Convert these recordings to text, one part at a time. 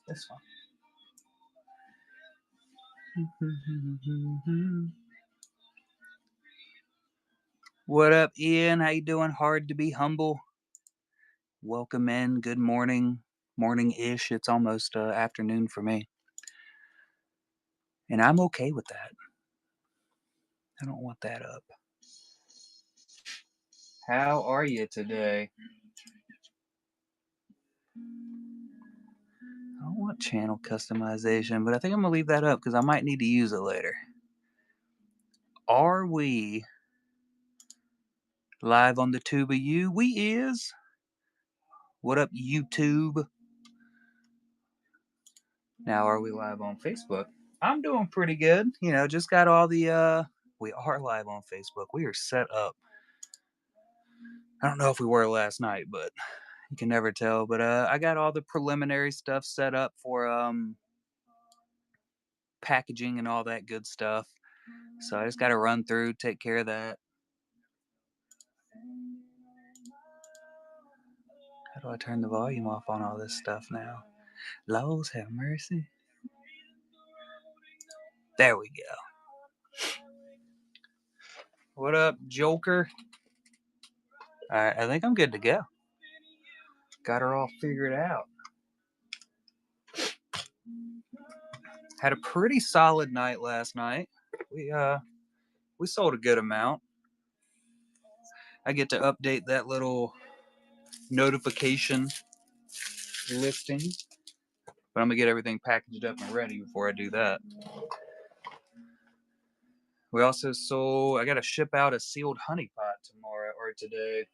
This one. What up, Ian? How you doing? Hard to be humble. Welcome in. Good morning. Morning-ish. It's almost afternoon for me. And I'm okay with that. I don't want that up. How are you today? I don't want channel customization, but I think I'm going to leave that up because I might need to use it later. Are we live on the Tuba U? We is. What up, YouTube? Now, are we live on Facebook? I'm doing pretty good. You know, just got all the, we are live on Facebook. We are set up. I don't know if we were last night, but you can never tell. But I got all the preliminary stuff set up for packaging and all that good stuff. So I just got to run through, take care of that. How do I turn the volume off on all this stuff now? Lord have mercy. There we go. What up, Joker? Alright, I think I'm good to go. Got her all figured out. Had a pretty solid night last night. We sold a good amount. I get to update that little notification listing, but I'm gonna get everything packaged up and ready before I do that. We also sold. I gotta ship out a sealed honey pot tomorrow or today,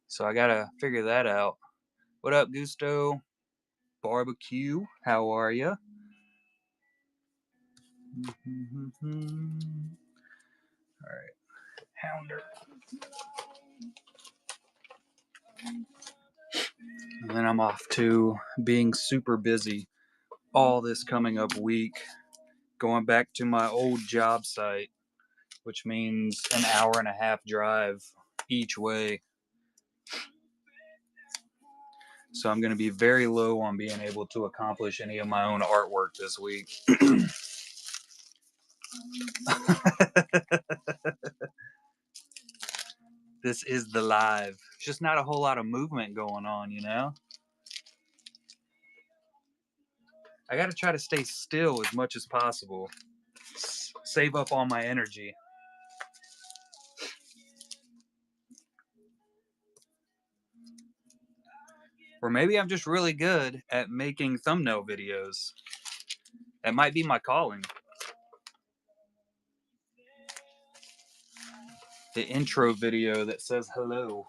so I gotta figure that out. What up, Gusto? Barbecue, how are you? All right, Hounder. And then I'm off to being super busy all this coming up week, going back to my old job site, which means an hour and a half drive each way. So I'm going to be very low on being able to accomplish any of my own artwork this week. This is the live. Just not a whole lot of movement going on, you know? I got to try to stay still as much as possible. Save up all my energy. Or maybe I'm just really good at making thumbnail videos. That might be my calling. The intro video that says hello.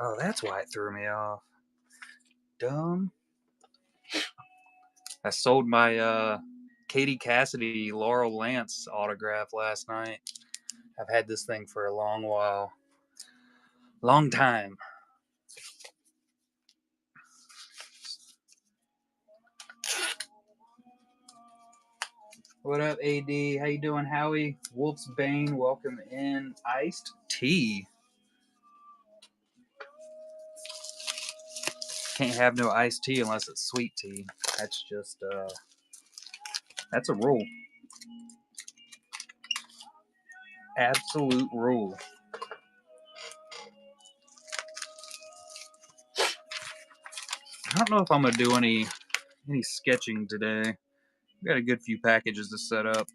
Oh, that's why it threw me off. Dumb. I sold my Katie Cassidy Laurel Lance autograph last night. I've had this thing for a long while. Long time. What up, AD? How you doing, Howie? Wolf's Bane, welcome in. Iced tea. Can't have no iced tea unless it's sweet tea. That's just, that's a rule. Absolute rule. I don't know if I'm gonna do any sketching today. I got a good few packages to set up.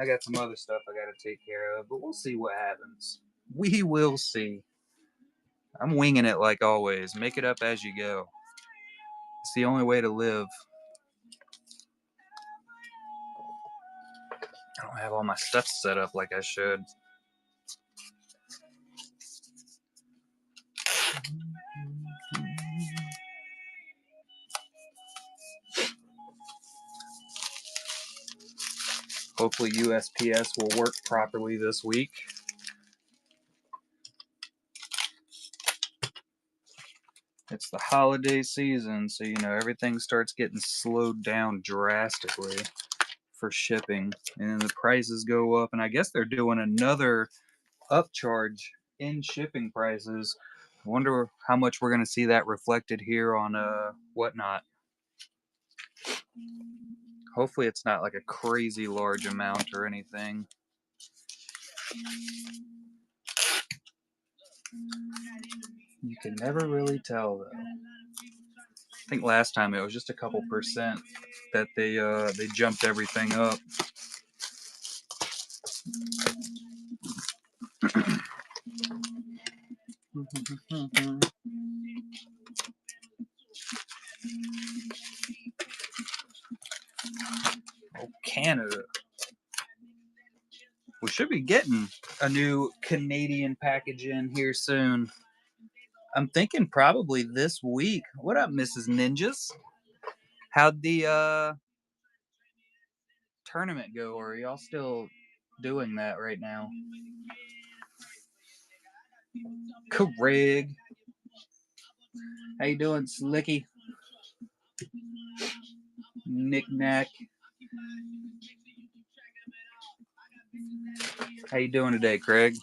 I got some other stuff I gotta take care of, but we'll see what happens. We will see. I'm winging it like always. Make it up as you go. It's the only way to live. I don't have all my stuff set up like I should. Hopefully USPS will work properly this week. It's the holiday season, so you know everything starts getting slowed down drastically for shipping, and the prices go up. And I guess they're doing another upcharge in shipping prices I wonder how much we're gonna see that reflected here on whatnot. Hopefully it's not like a crazy large amount or anything. You can never really tell though. I think last time it was just a couple percent that they jumped everything up. Oh, Canada. We should be getting a new Canadian package in here soon. I'm thinking probably this week. What up, Mrs. Ninjas? How'd the tournament go? Or are y'all still doing that right now? Craig. How you doing, Slicky? Knick-knack. How you doing today, Craig?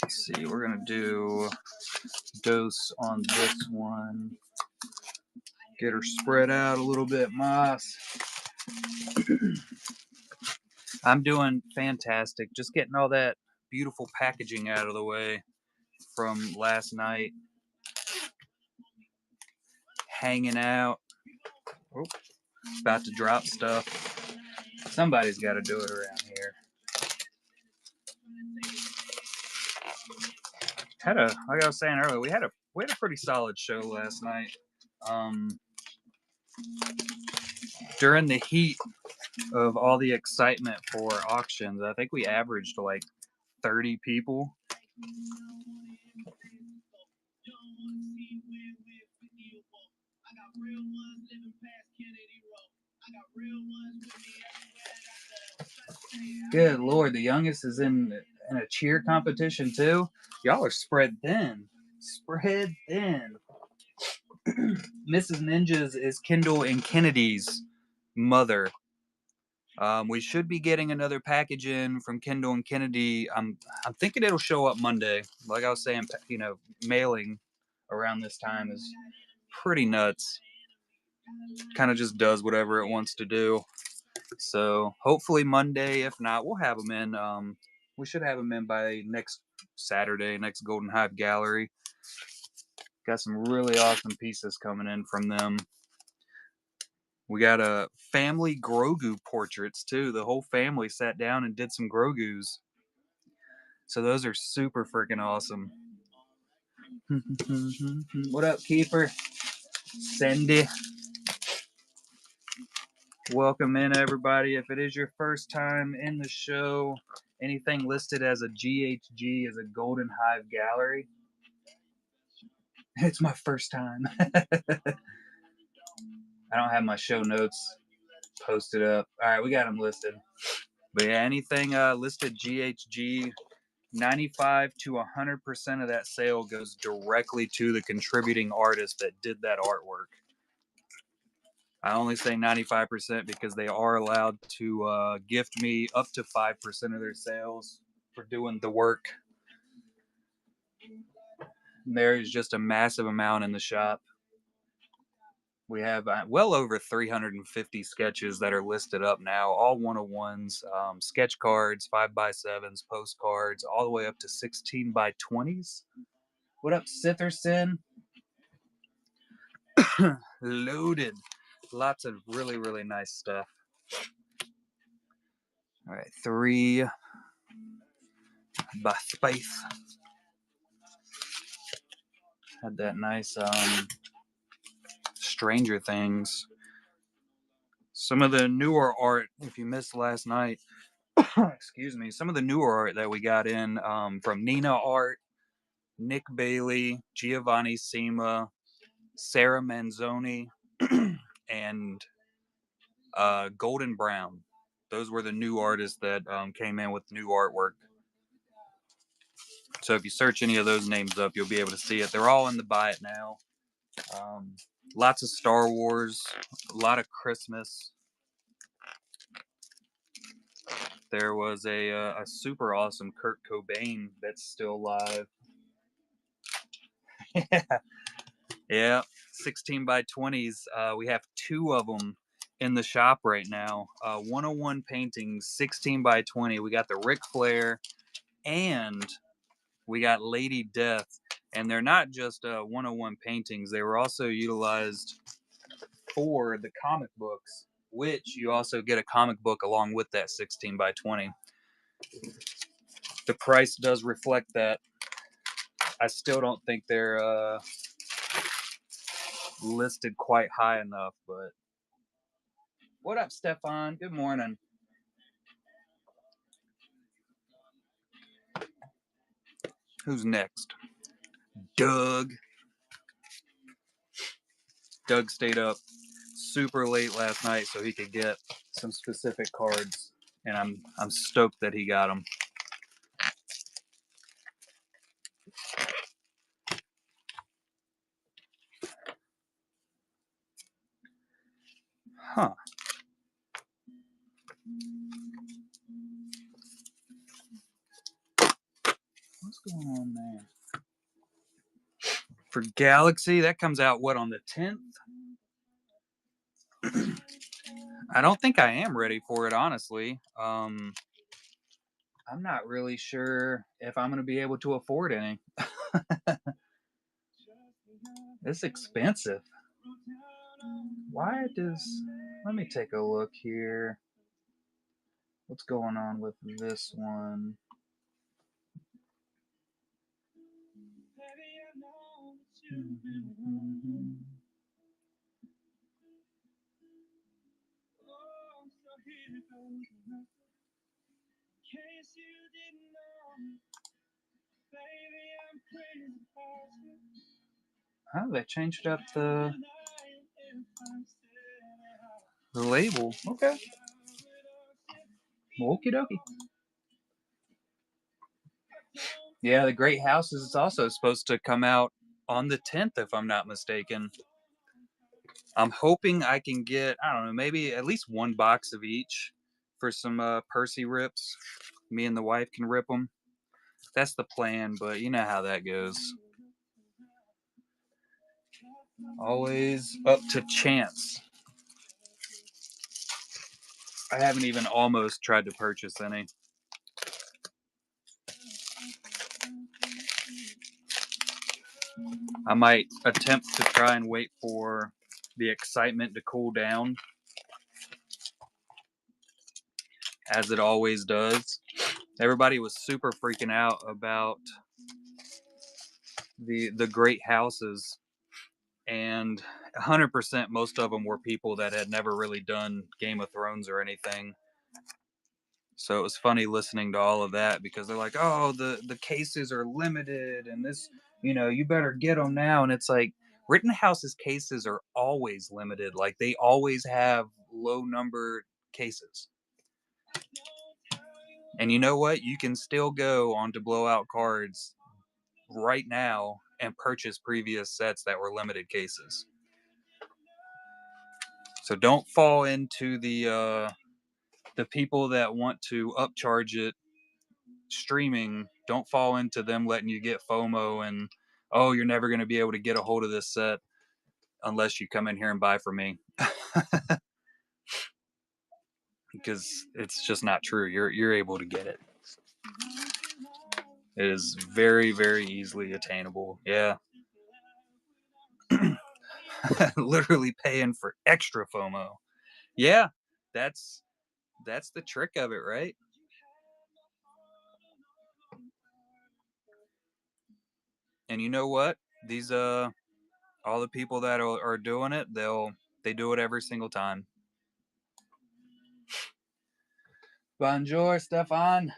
Let's see, we're gonna do dose on this one. Get her spread out a little bit, Moss. I'm doing fantastic. Just getting all that beautiful packaging out of the way from last night. Hanging out. Oh, about to drop stuff. Somebody's got to do it around here. Like I was saying earlier, we had a pretty solid show last night. During the heat of all the excitement for auctions, I think we averaged like 30 people. Good Lord, the youngest is in a cheer competition too. Y'all are spread thin. Spread thin. Mrs. Ninjas is Kendall and Kennedy's mother. We should be getting another package in from Kendall and Kennedy. I'm thinking it'll show up Monday. Like I was saying, mailing around this time is pretty nuts. Kind of just does whatever it wants to do. So hopefully Monday. If not, we'll have them in. We should have them in by next Saturday, next Golden Hive Gallery. Got some really awesome pieces coming in from them. We got a family Grogu portraits too. The whole family sat down and did some Grogus. So those are super freaking awesome. What up, Keeper? Cindy. Welcome in, everybody. If it is your first time in the show, anything listed as a GHG is a Golden Hive Gallery. It's my first time. I don't have my show notes posted up. All right, we got them listed. But yeah, anything listed GHG, 95 to 100% of that sale goes directly to the contributing artist that did that artwork. I only say 95% because they are allowed to gift me up to 5% of their sales for doing the work. And there is just a massive amount in the shop. We have well over 350 sketches that are listed up now, all 101s, sketch cards, 5x7s, postcards, all the way up to 16x20s. What up, Sitherson? Loaded. Lots of really, really nice stuff. All right, 3 by space. Had that nice Stranger Things. Some of the newer art, if you missed last night, excuse me, some of the newer art that we got in from Nina Art, Nick Bailey, Giovanni Sima, Sarah Manzoni, and Golden Brown. Those were the new artists that came in with new artwork. So if you search any of those names up, you'll be able to see it. They're all in the buy it now. Lots of Star Wars, a lot of Christmas. there was a super awesome Kurt Cobain that's still alive. Yeah, yeah, 16 by 20s. We have two of them in the shop right now. 101 paintings, 16 by 20. We got the Ric Flair and we got Lady Death. And they're not just 101 paintings, they were also utilized for the comic books, which you also get a comic book along with that 16 by 20. The price does reflect that. I still don't think they're listed quite high enough, but what up, Stefan? Good morning. Who's next? Doug. Doug stayed up super late last night so he could get some specific cards, and I'm stoked that he got them. Huh. What's going on there? For Galaxy, that comes out what, on the 10th? I don't think I am ready for it, honestly. I'm not really sure if I'm going to be able to afford any. It's expensive. Why does... Let me take a look here. What's going on with this one? Oh, they changed up the label. Okay. Okie dokie. Yeah, the Great Houses is also supposed to come out on the 10th, if I'm not mistaken. I'm hoping I can get, I don't know, maybe at least one box of each for some Percy rips. Me and the wife can rip them. That's the plan, but you know how that goes. Always up to chance. I haven't even almost tried to purchase any. I might attempt to try and wait for the excitement to cool down, as it always does. Everybody was super freaking out about the great houses, and 100% most of them were people that had never really done Game of Thrones or anything. So it was funny listening to all of that, because they're like, oh, the cases are limited and this, you better get them now. And it's like, Rittenhouse's cases are always limited. Like, they always have low numbered cases. And you know what? You can still go onto Blowout Cards right now and purchase previous sets that were limited cases. So don't fall into the people that want to upcharge it streaming. Don't fall into them letting you get FOMO and, oh, you're never going to be able to get a hold of this set unless you come in here and buy from me. Because it's just not true. You're able to get it. It is very, very easily attainable. Yeah. Literally paying for extra FOMO. Yeah, that's the trick of it, right? And you know what? These all the people that are doing it, they do it every single time. Bonjour, Stefan.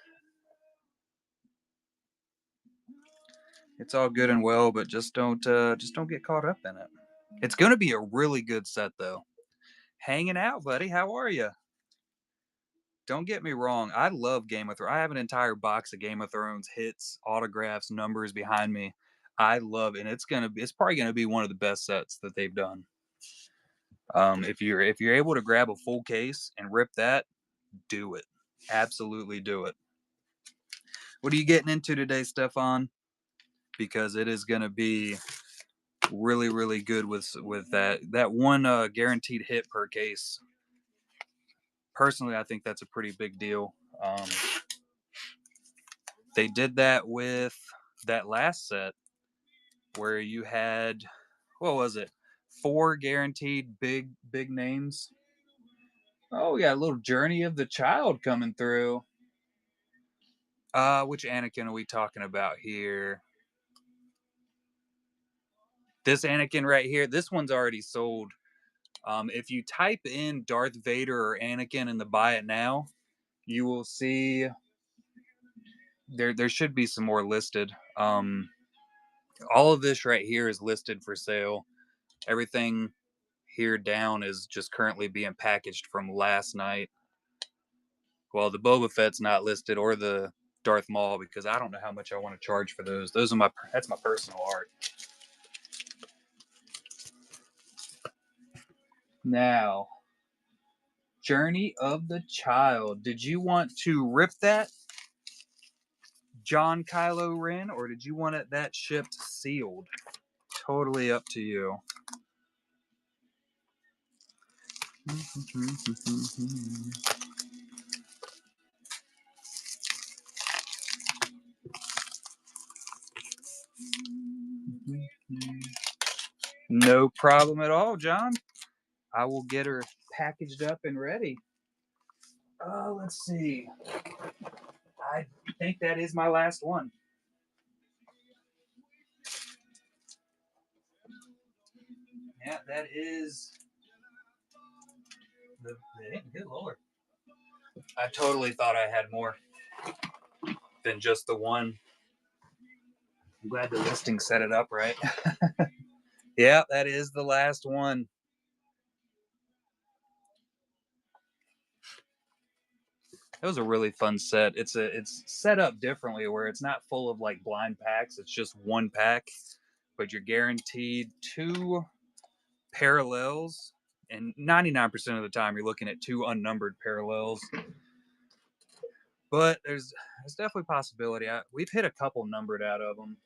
It's all good and well, but just don't get caught up in it. It's going to be a really good set, though. Hanging out, buddy. How are you? Don't get me wrong. I love Game of Thrones. I have an entire box of Game of Thrones hits, autographs, numbers behind me. I love it. And it's probably gonna be one of the best sets that they've done. If you're able to grab a full case and rip that, do it. Absolutely do it. What are you getting into today, Stefan? Because it is going to be really, really good with that one guaranteed hit per case. Personally, I think that's a pretty big deal. They did that with that last set where you had, what was it, 4 guaranteed big names. Oh, we got a little Journey of the Child coming through. Which Anakin are we talking about here? This Anakin right here. This one's already sold. If you type in Darth Vader or Anakin in the buy it now, you will see there should be some more listed. All of this right here is listed for sale. Everything here down is just currently being packaged from last night. Well, the Boba Fett's not listed, or the Darth Maul, because I don't know how much I want to charge for those. That's my personal art. Now, Journey of the Child. Did you want to rip that John Kylo Ren, or did you want that shipped sealed? Totally up to you. No problem at all, John. I will get her packaged up and ready. Let's see. I think that is my last one. Yeah, that is good Lord. I totally thought I had more than just the one. I'm glad the listing set it up right. Yeah, that is the last one. It was a really fun set. It's set up differently where it's not full of like blind packs. It's just one pack, but you're guaranteed 2 parallels, and 99% of the time you're looking at 2 unnumbered parallels. But there's definitely a possibility. We've hit a couple numbered out of them.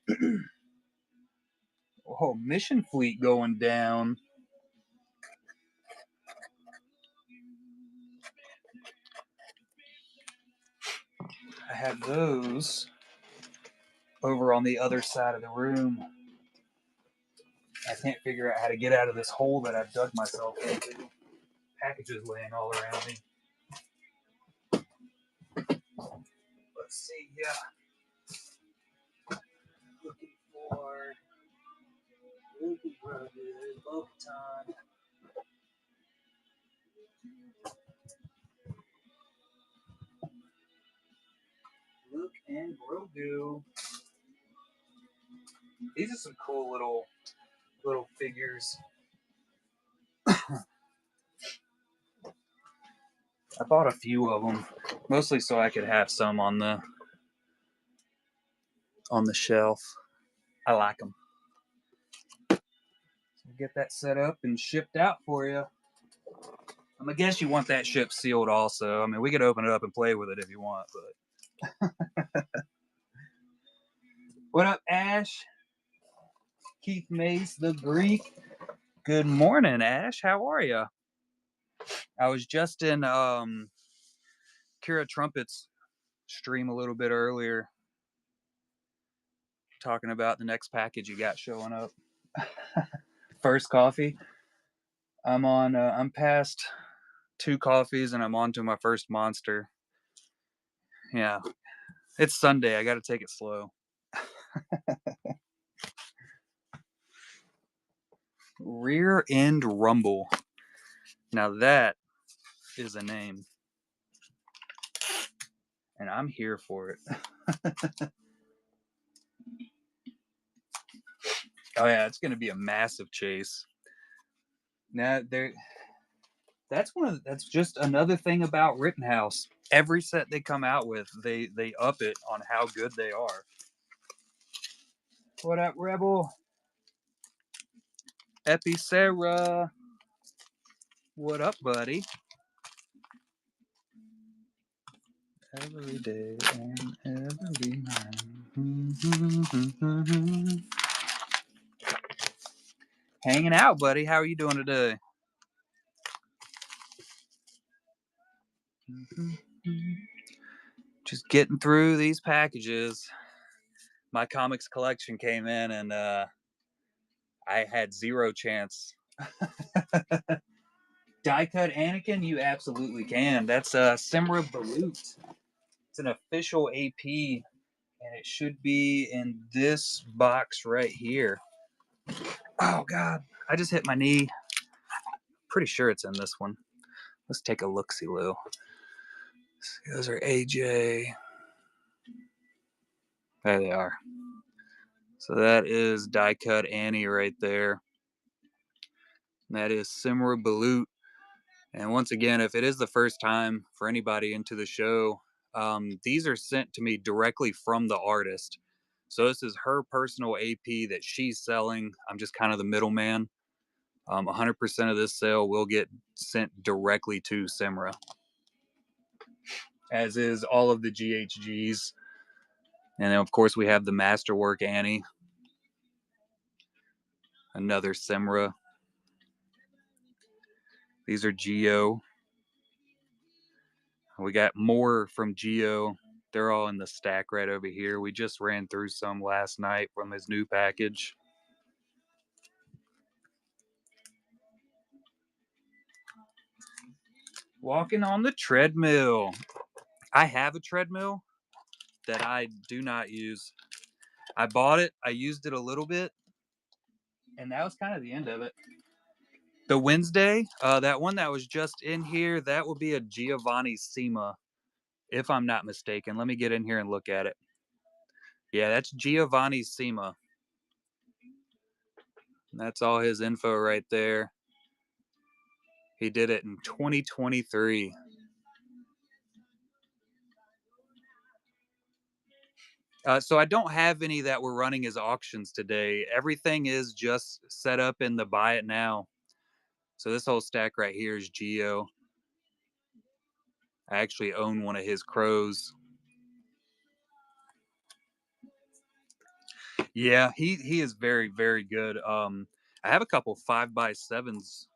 Oh, Mission Fleet going down. I have those over on the other side of the room. I can't figure out how to get out of this hole that I've dug myself into. Packages laying all around me. Let's see, yeah. Looking for Bo-Katan. Luke and Grogu. These are some cool little figures. I bought a few of them, mostly so I could have some on the shelf. I like them. So get that set up and shipped out for you. I'm gonna guess you want that ship sealed also. I mean, we could open it up and play with it if you want, but. What up, Ash? Keith Mace, the Greek. Good morning, Ash. How are you? I was just in Kira Trumpet's stream a little bit earlier, talking about the next package you got showing up. First coffee. I'm past 2 coffees and I'm on to my first monster. Yeah. It's Sunday. I got to take it slow. Rear End Rumble. Now that is a name. And I'm here for it. Oh yeah, it's going to be a massive chase. Now that's just another thing about Rittenhouse. Every set they come out with, they up it on how good they are. What up, Rebel? Epi Sarah. What up, buddy? Every day and every night. Hanging out, buddy. How are you doing today? Just getting through these packages. My comics collection came in, and I had zero chance. Die cut Anakin, you absolutely can. That's Simra Balut. It's an official AP, and it should be in this box right here. Oh God, I just hit my knee. Pretty sure it's in this one. Let's take a look-see, Lou. Those are AJ. There they are. So that is die cut Annie right there. That is Simra Balut. And once again, if it is the first time for anybody into the show, these are sent to me directly from the artist. So this is her personal AP that she's selling. I'm just kind of the middleman. 100% of this sale will get sent directly to Simra, as is all of the GHGs. And then, of course, we have the Masterwork Annie, another Simra. These are Geo. We got more from Geo. They're all in the stack right over here. We just ran through some last night from his new package. Walking on the treadmill. I have a treadmill that I do not use. I bought it, I used it a little bit, and that was kind of the end of it. The Wednesday, that one that was just in here, that will be a Giovanni Sima, if I'm not mistaken. Let me get in here and look at it. Yeah, that's Giovanni Sima. That's all his info right there. He did it in 2023. So I don't have any that we're running as auctions today. Everything is just set up in the buy it now. So this whole stack right here is Geo. I actually own one of his crows. Yeah, he is very, very good. I have a couple 5x7s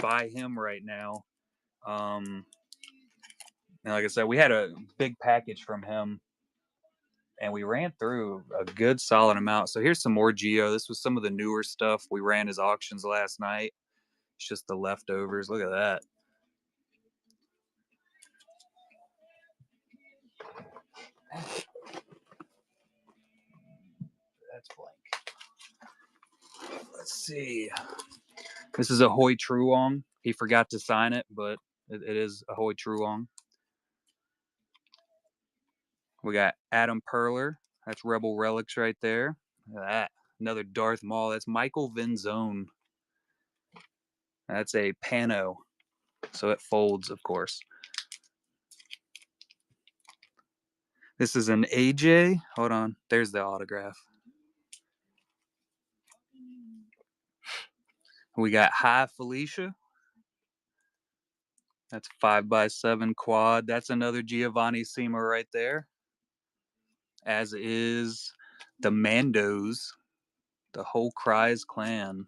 by him right now. And like I said, we had a big package from him, and we ran through a good solid amount. So here's some more Geo. This was some of the newer stuff we ran as auctions last night. It's just the leftovers. Look at that. That's blank. Let's see. This is a Hoi Truong. He forgot to sign it, but it is a Hoi Truong. We got Adam Perler. That's Rebel Relics right there. Look at that. Another Darth Maul. That's Michael Venzone. That's a Pano. So it folds, of course. This is an AJ. Hold on. There's the autograph. We got High Felicia. That's 5x7 quad. That's another Giovanni Sima right there. As is the Mandos, the whole Cries clan.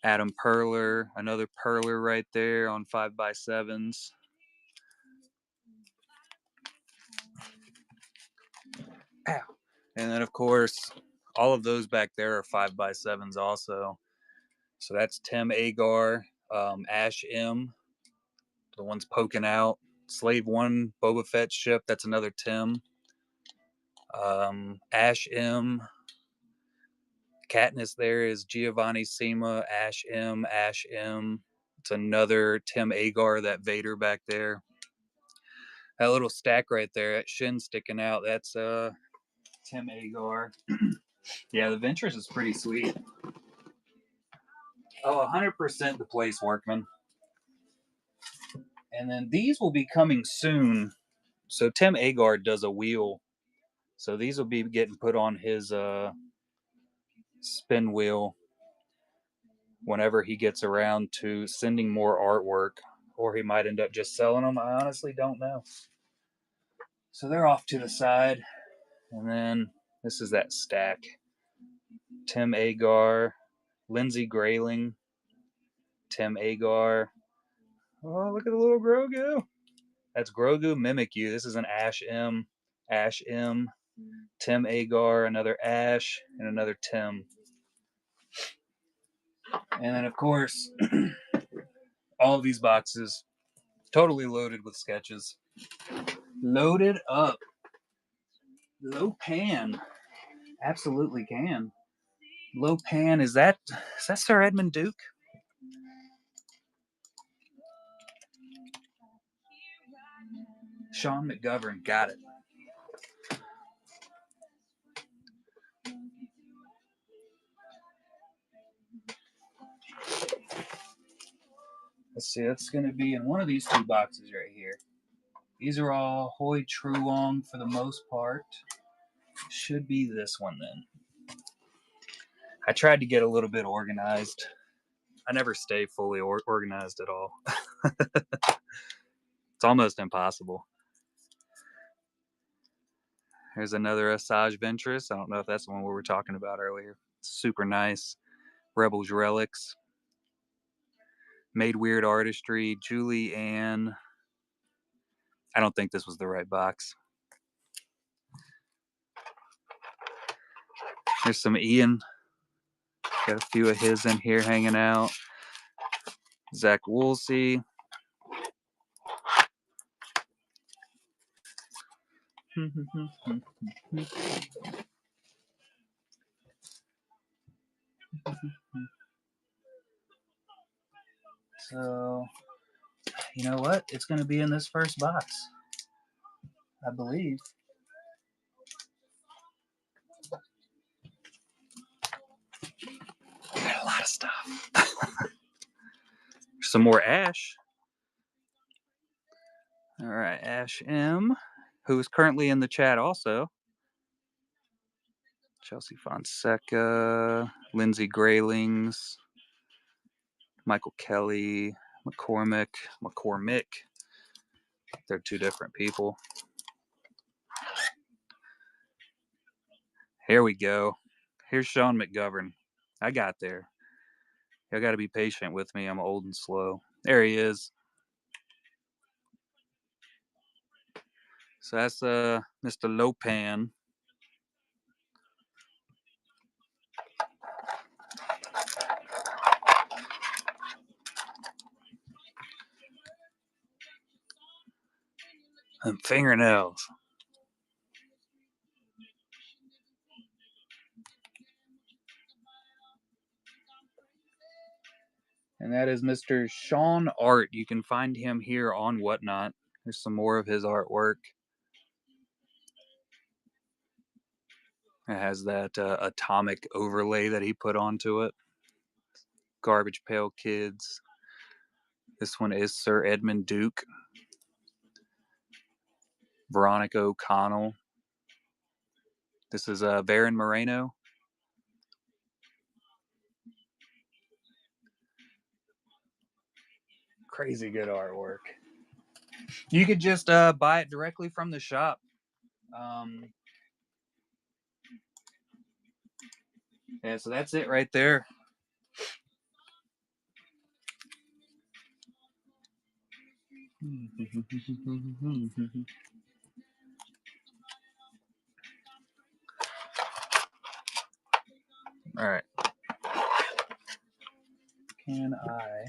Adam Perler, another Perler right there on 5x7s. Ow. And then, of course, all of those back there are 5x7s also. So that's Tim Agar, Ash M, the ones poking out. Slave 1 Boba Fett ship, that's another Tim. Ash M. Katniss there is Giovanni Sima, Ash M, Ash M. It's another Tim Agar, that Vader back there. That little stack right there, that shin sticking out, that's Tim Agar. Yeah, the Ventress is pretty sweet. Oh, 100% the Place Workman. And then these will be coming soon. So Tim Agar does a wheel. So these will be getting put on his spin wheel whenever he gets around to sending more artwork. or he might end up just selling them. I honestly don't know. So they're off to the side. And then this is that stack. Tim Agar, Lindsey Grayling, Tim Agar. Oh, look at the little Grogu. That's Grogu Mimikyu. This is an Ash M, Tim Agar, another Ash, and another Tim. And then, of course, all of these boxes totally loaded with sketches. Loaded up. Low pan. Absolutely can. Low pan. Is that Sir Edmund Duke? Sean McGovern. Got it. Let's see. That's going to be in one of these two boxes right here. These are all Hoi Truong for the most part. Should be this one then. I tried to get a little bit organized. I never stay fully organized at all. It's almost impossible. Here's another Asajj Ventress. I don't know if that's the one we were talking about earlier. Super nice. Rebels Relics. Made Weird Artistry. Julie Ann. I don't think this was the right box. There's some Ian. Got a few of his in here hanging out. Zach Woolsey. So, you know what? It's going to be in this first box, I believe. Got a lot of stuff. Some more Ash. All right, Ash M, who is currently in the chat also. Chelsea Fonseca, Lindsey Graylings, Michael Kelly, McCormick. They're two different people. Here we go. Here's Sean McGovern. I got there. Y'all got to be patient with me. I'm old and slow. There he is. So that's Mr. Lopan. And fingernails. And that is Mr. Sean Art. You can find him here on Whatnot. There's some more of his artwork. It has that atomic overlay that he put onto it. Garbage Pail Kids. This one is Sir Edmund Duke. Veronica O'Connell. This is Baron Moreno. Crazy good artwork. You could just buy it directly from the shop. Yeah, so that's it right there. All right. Can I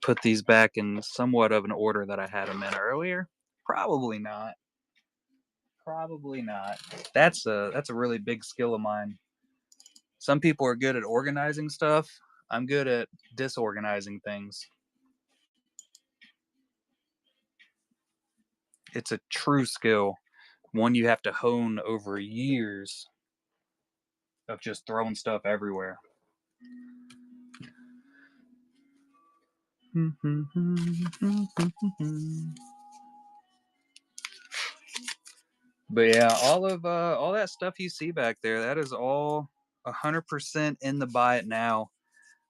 put these back in somewhat of an order that I had them in earlier? Probably not. Probably not. That's a really big skill of mine. Some people are good at organizing stuff. I'm good at disorganizing things. It's a true skill, one you have to hone over years of just throwing stuff everywhere. But yeah, all that stuff you see back there, that is all 100% in the buy it now.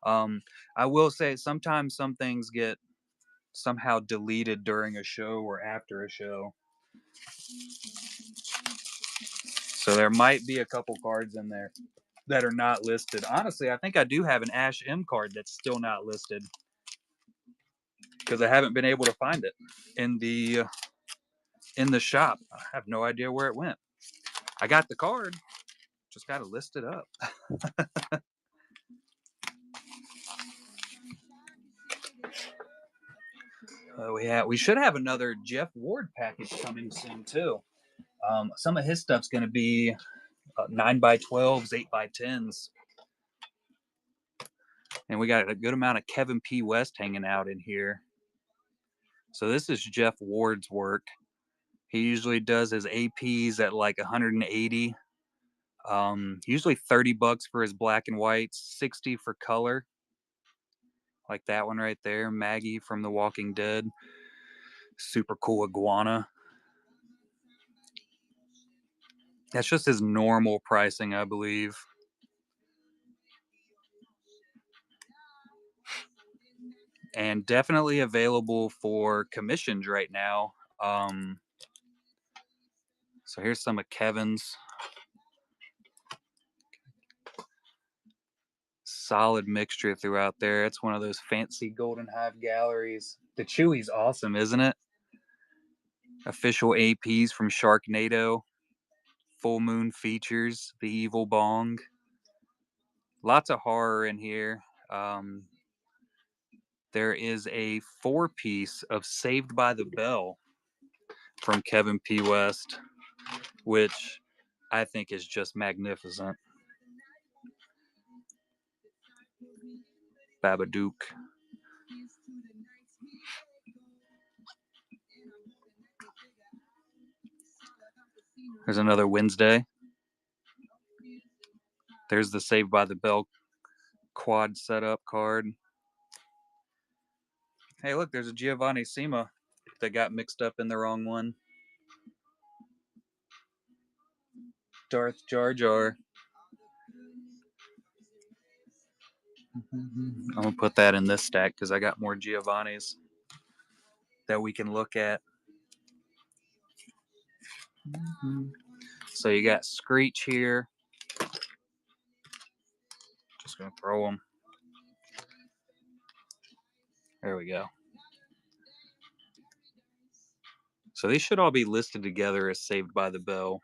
I will say sometimes some things get somehow deleted during a show or after a show. So there might be a couple cards in there that are not listed. Honestly, I think I do have an Ash M card that's still not listed because I haven't been able to find it in the shop. I have no idea where it went. I got the card, just got to list it up. We should have another Jeff Ward package coming soon too. Some of his stuff's going to be 9x12s, 8x10s. And we got a good amount of Kevin P. West hanging out in here. So this is Jeff Ward's work. He usually does his APs at like 180. Usually $30 for his black and whites, 60 for color. Like that one right there, Maggie from The Walking Dead. Super cool iguana. That's just his normal pricing, I believe. And definitely available for commissions right now. So here's some of Kevin's. Solid mixture throughout there. It's one of those fancy Golden Hive galleries. The Chewy's awesome, isn't it? Official APs from Sharknado. Full Moon features The Evil Bong. Lots of horror in here. There is a 4-piece of Saved by the Bell from Kevin P. West, which I think is just magnificent. Babadook. There's another Wednesday. There's the Saved by the Bell quad setup card. Hey, look, there's a Giovanni Sima that got mixed up in the wrong one. Darth Jar Jar. I'm going to put that in this stack because I got more Giovannis that we can look at. So you got Screech here. Just going to throw them. There we go. So these should all be listed together as Saved by the Bell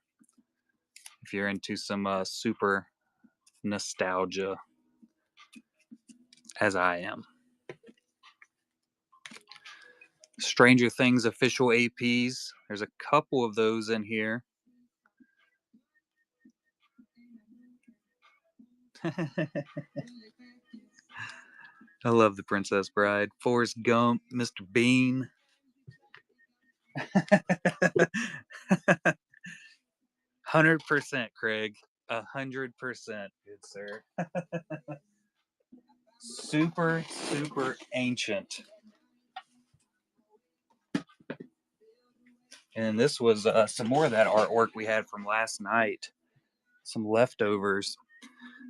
if you're into some super nostalgia, as I am. Stranger Things official APs. There's a couple of those in here. I love The Princess Bride. Forrest Gump, Mr. Bean. 100%, Craig. 100%, good sir. Super, super ancient. And this was some more of that artwork we had from last night. Some leftovers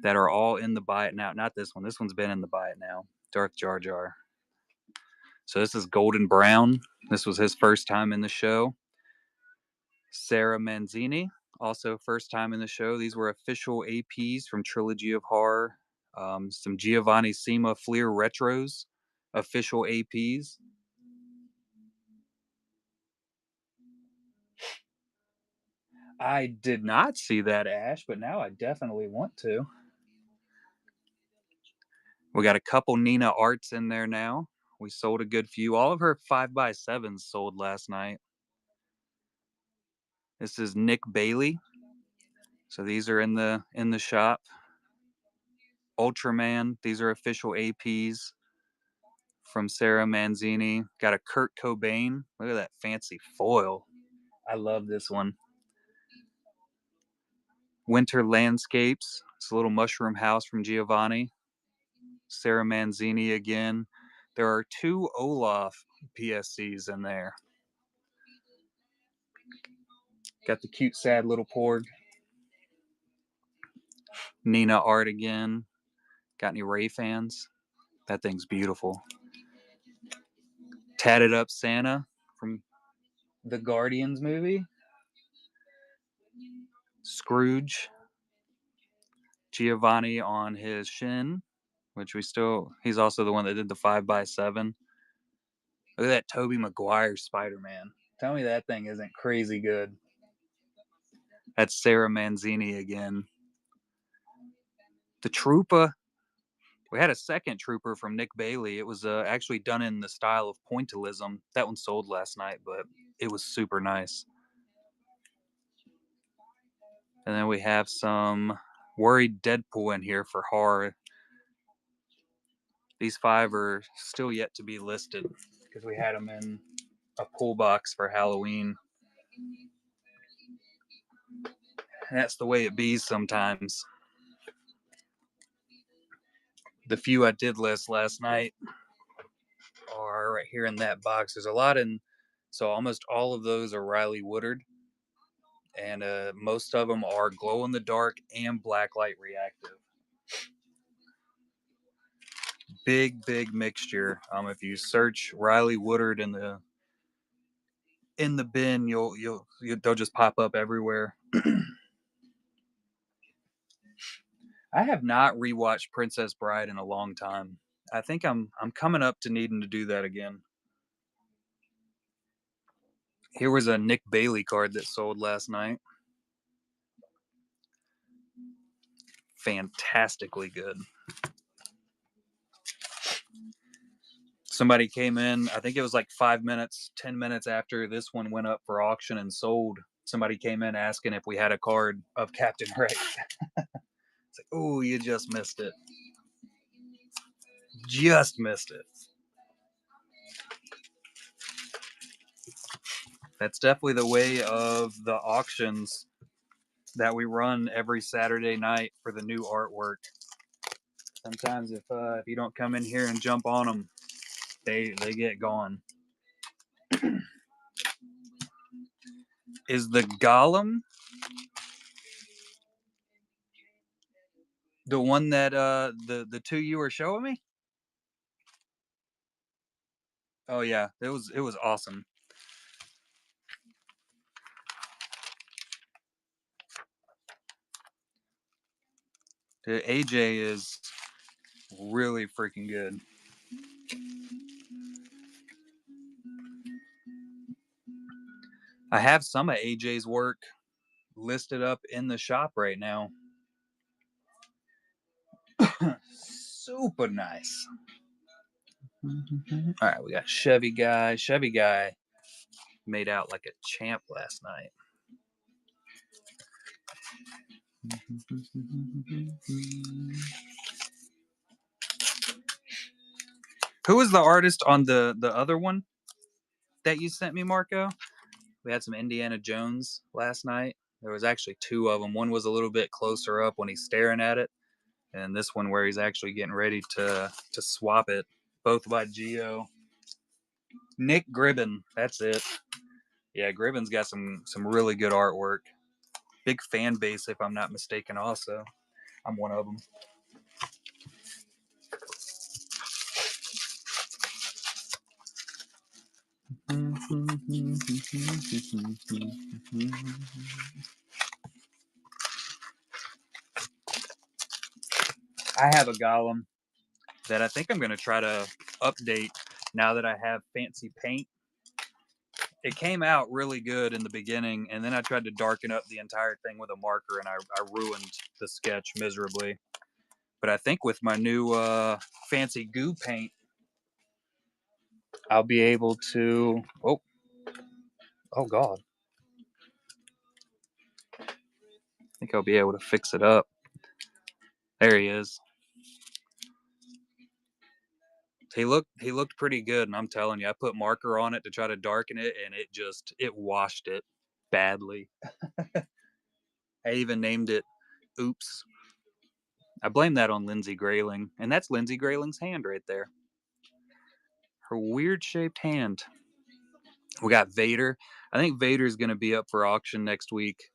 that are all in the buy it now. Not this one. This one's been in the buy it now. Darth Jar Jar. So this is Golden Brown. This was his first time in the show. Sarah Manzini, also first time in the show. These were official APs from Trilogy of Horror. Some Giovanni Sima Fleer Retros, official APs. I did not see that, Ash, but now I definitely want to. We got a couple Nina Arts in there now. We sold a good few. All of her 5x7s sold last night. This is Nick Bailey. So these are in the shop. Ultraman. These are official APs from Sarah Manzini. Got a Kurt Cobain. Look at that fancy foil. I love this one. Winter Landscapes. It's a little mushroom house from Giovanni. Sarah Manzini again. There are 2 Olaf PSCs in there. Got the cute, sad little porg. Nina Art again. Got any Ray fans? That thing's beautiful. Tatted Up Santa from the Guardians movie. Scrooge. Giovanni on his shin, which he's also the one that did the 5x7. Look at that Tobey Maguire Spider-Man. Tell me that thing isn't crazy good. That's Sarah Manzini again. The Trooper. We had a second Trooper from Nick Bailey. It was actually done in the style of pointillism. That one sold last night, but it was super nice. And then we have some Worried Deadpool in here for horror. These 5 are still yet to be listed because we had them in a pull box for Halloween. And that's the way it be sometimes. The few I did list last night are right here in that box. There's a lot so almost all of those are Riley Woodard. And most of them are glow in the dark and blacklight reactive. Big mixture. If you search Riley Woodard in the bin, they'll just pop up everywhere. I have not rewatched Princess Bride in a long time. I think I'm coming up to needing to do that again. Here was a Nick Bailey card that sold last night. Fantastically good. Somebody came in, I think it was like 5 minutes, 10 minutes after this one went up for auction and sold. Somebody came in asking if we had a card of Captain Ray. It's like, oh, you just missed it. Just missed it. That's definitely the way of the auctions that we run every Saturday night for the new artwork. Sometimes if you don't come in here and jump on them, they get gone. Is the Golem the one that the 2 you were showing me? Oh yeah, it was awesome. The AJ is really freaking good. I have some of AJ's work listed up in the shop right now. Super nice. All right, we got Chevy Guy. Chevy Guy made out like a champ last night. Who was the artist on the other one that you sent me, Marco? We had some Indiana Jones last night. There was actually 2 of them. One was a little bit closer up when he's staring at it, and this one where he's actually getting ready to swap it. Both by Geo. Nick Gribben, that's it. Yeah, Gribben's got some really good artwork. Big fan base, if I'm not mistaken. Also, I'm one of them. I have a Golem that I think I'm going to try to update now that I have fancy paint. It came out really good in the beginning, and then I tried to darken up the entire thing with a marker, and I ruined the sketch miserably. But I think with my new fancy goo paint, I'll be able to... Oh, God. I think I'll be able to fix it up. There he is. He looked pretty good, and I'm telling you, I put marker on it to try to darken it, and it washed it badly. I even named it Oops. I blame that on Lindsay Grayling, and that's Lindsay Grayling's hand right there. Her weird shaped hand. We got Vader. I think Vader's going to be up for auction next week.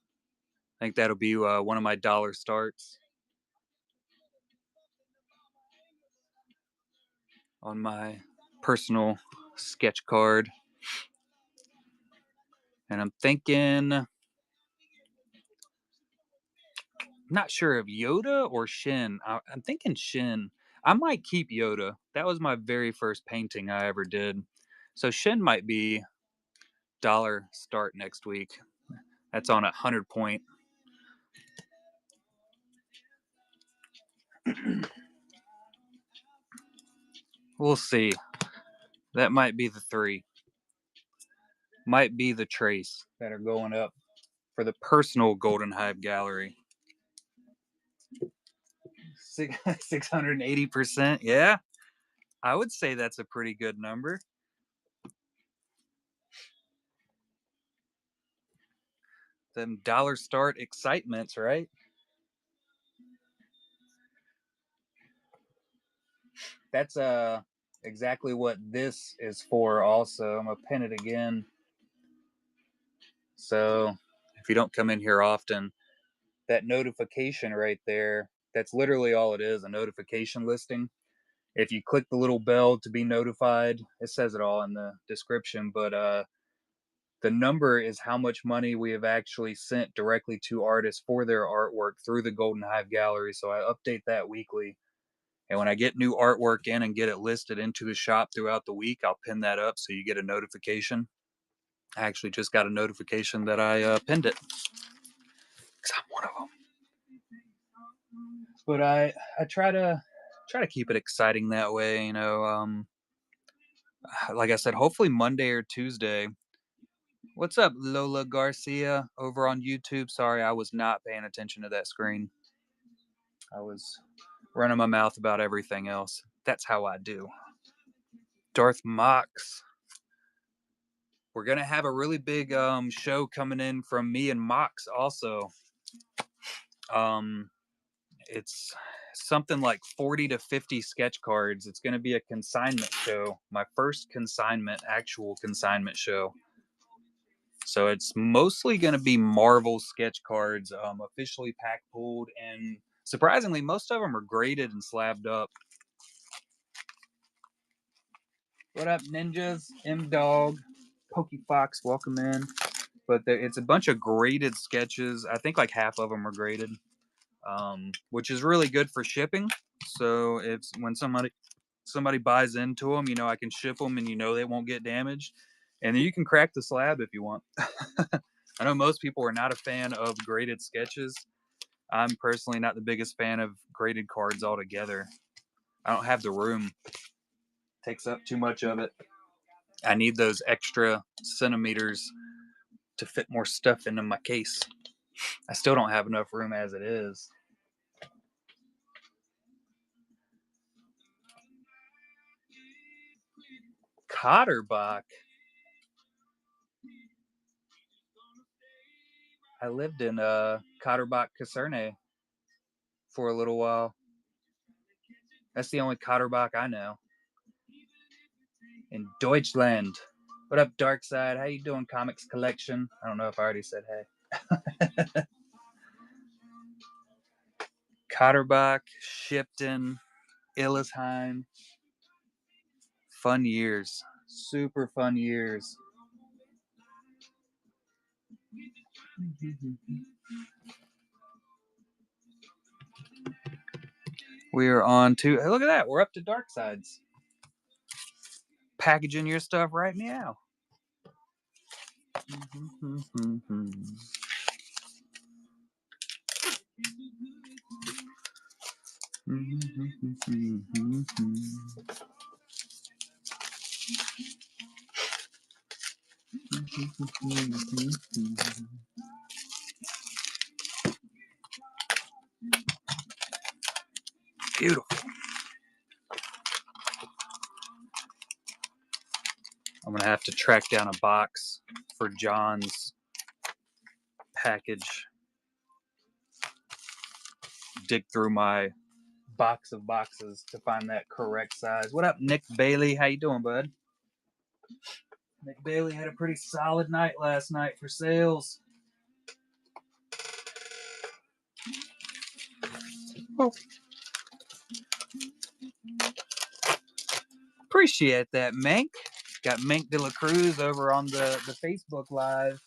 I think that'll be one of my dollar starts on my personal sketch card. And I'm thinking, not sure if Yoda or Shin. I'm thinking Shin. I might keep Yoda. That was my very first painting I ever did. So Shin might be dollar start next week. That's on 100 point. We'll see. That might be the 3. Might be the trace that are going up for the personal Golden Hive Gallery. 680%. Yeah, I would say that's a pretty good number. Them dollar start excitements, right? That's exactly what this is for also. I'm gonna pin it again. So if you don't come in here often, that notification right there, that's literally all it is, a notification listing. If you click the little bell to be notified, it says it all in the description, but the number is how much money we have actually sent directly to artists for their artwork through the Golden Hive Gallery. So I update that weekly. And when I get new artwork in and get it listed into the shop throughout the week, I'll pin that up so you get a notification. I actually just got a notification that I pinned it because I'm one of them. But I try to keep it exciting that way, you know. Like I said, hopefully Monday or Tuesday. What's up, Lola Garcia over on YouTube? Sorry, I was not paying attention to that screen. I was running my mouth about everything else. That's how I do. Darth Mox. We're gonna have a really big show coming in from me and Mox also. It's something like 40 to 50 sketch cards. It's gonna be a consignment show. My first actual consignment show. So it's mostly gonna be Marvel sketch cards, officially pack pulled, and surprisingly, most of them are graded and slabbed up. What up, ninjas? M Dog, Pokey Fox, welcome in. But it's a bunch of graded sketches. I think like half of them are graded, which is really good for shipping. So if when somebody buys into them, you know, I can ship them and you know they won't get damaged. And then you can crack the slab if you want. I know most people are not a fan of graded sketches. I'm personally not the biggest fan of graded cards altogether. I don't have the room. It takes up too much of it. I need those extra centimeters to fit more stuff into my case. I still don't have enough room as it is. Cotterbach. I lived in Cotterbach, Kaserne for a little while. That's the only Cotterbach I know. In Deutschland. What up, Darkside? How you doing, Comics Collection? I don't know if I already said hey. Cotterbach, Shipton, Illesheim. Fun years. Super fun years. We are on to, hey, look at that. We're up to Darksides. Packaging your stuff right now. Beautiful. I'm gonna have to track down a box for John's package. Dig through my box of boxes to find that correct size. What up, Nick Bailey? How you doing, bud? Nick Bailey had a pretty solid night last night for sales. Oh. Appreciate that, Mank. Got Mink de la Cruz over on the Facebook Live.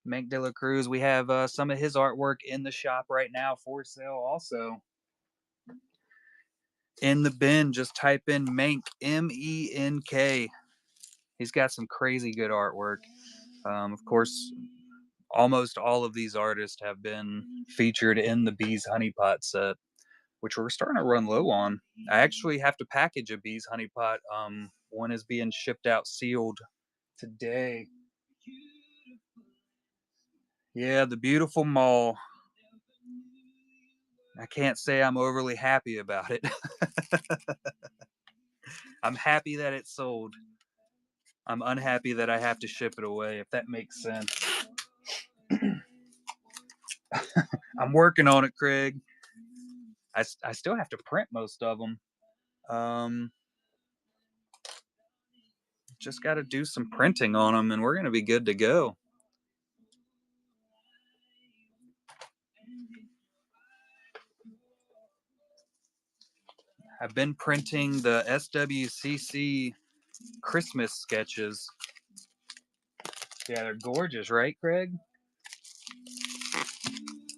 Mink de la Cruz. We have some of his artwork in the shop right now for sale also. In the bin, just type in Menk, M-E-N-K. He's got some crazy good artwork. Of course, almost all of these artists have been featured in the Bees Honeypot set, which we're starting to run low on. I actually have to package a Bees Honeypot. One is being shipped out sealed today. Yeah, the beautiful mall. I can't say I'm overly happy about it. I'm happy that it's sold. I'm unhappy that I have to ship it away, if that makes sense. I'm working on it, Craig. I still have to print most of them. Just got to do some printing on them, and we're going to be good to go. I've been printing the SWCC Christmas sketches. Yeah, they're gorgeous, right, Craig?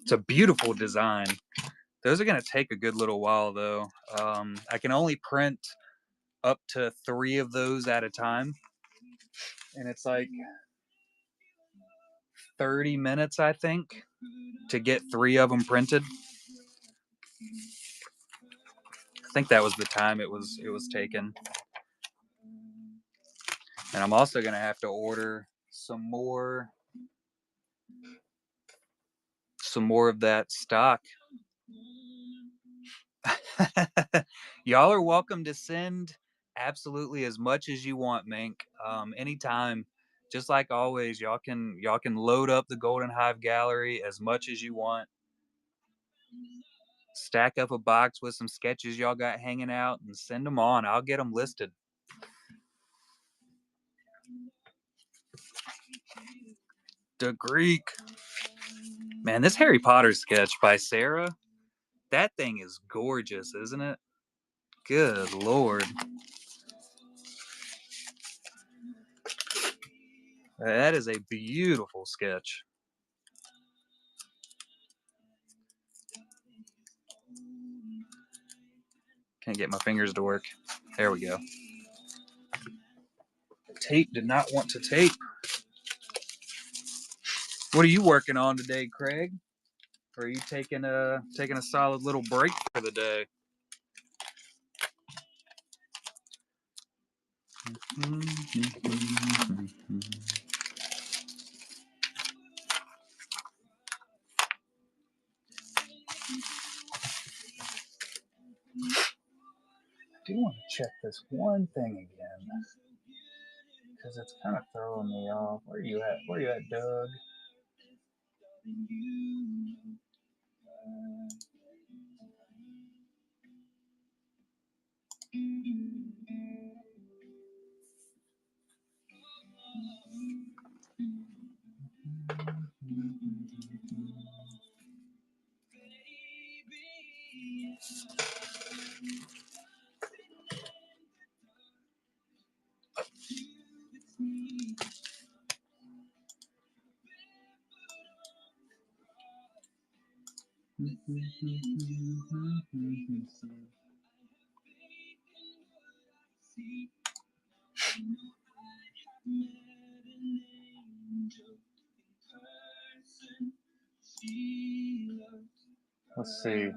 It's a beautiful design. Those are going to take a good little while, though. I can only print up to 3 of those at a time. And it's like 30 minutes, I think, to get 3 of them printed. I think that was the time it was taken. And I'm also going to have to order some more of that stock. Y'all are welcome to send absolutely as much as you want, Mink. Anytime. Just like always, y'all can load up the Golden Hive Gallery as much as you want. Stack up a box with some sketches y'all got hanging out and send them on. I'll get them listed. The Greek. Man, this Harry Potter sketch by Sarah, that thing is gorgeous, isn't it? Good Lord. That is a beautiful sketch. Can't get my fingers to work. There we go. Tape did not want to tape. What are you working on today, Craig? Or are you taking a solid little break for the day? I do want to check this one thing again, because it's kind of throwing me off. Where are you at? Where are you at, Doug? Let's see.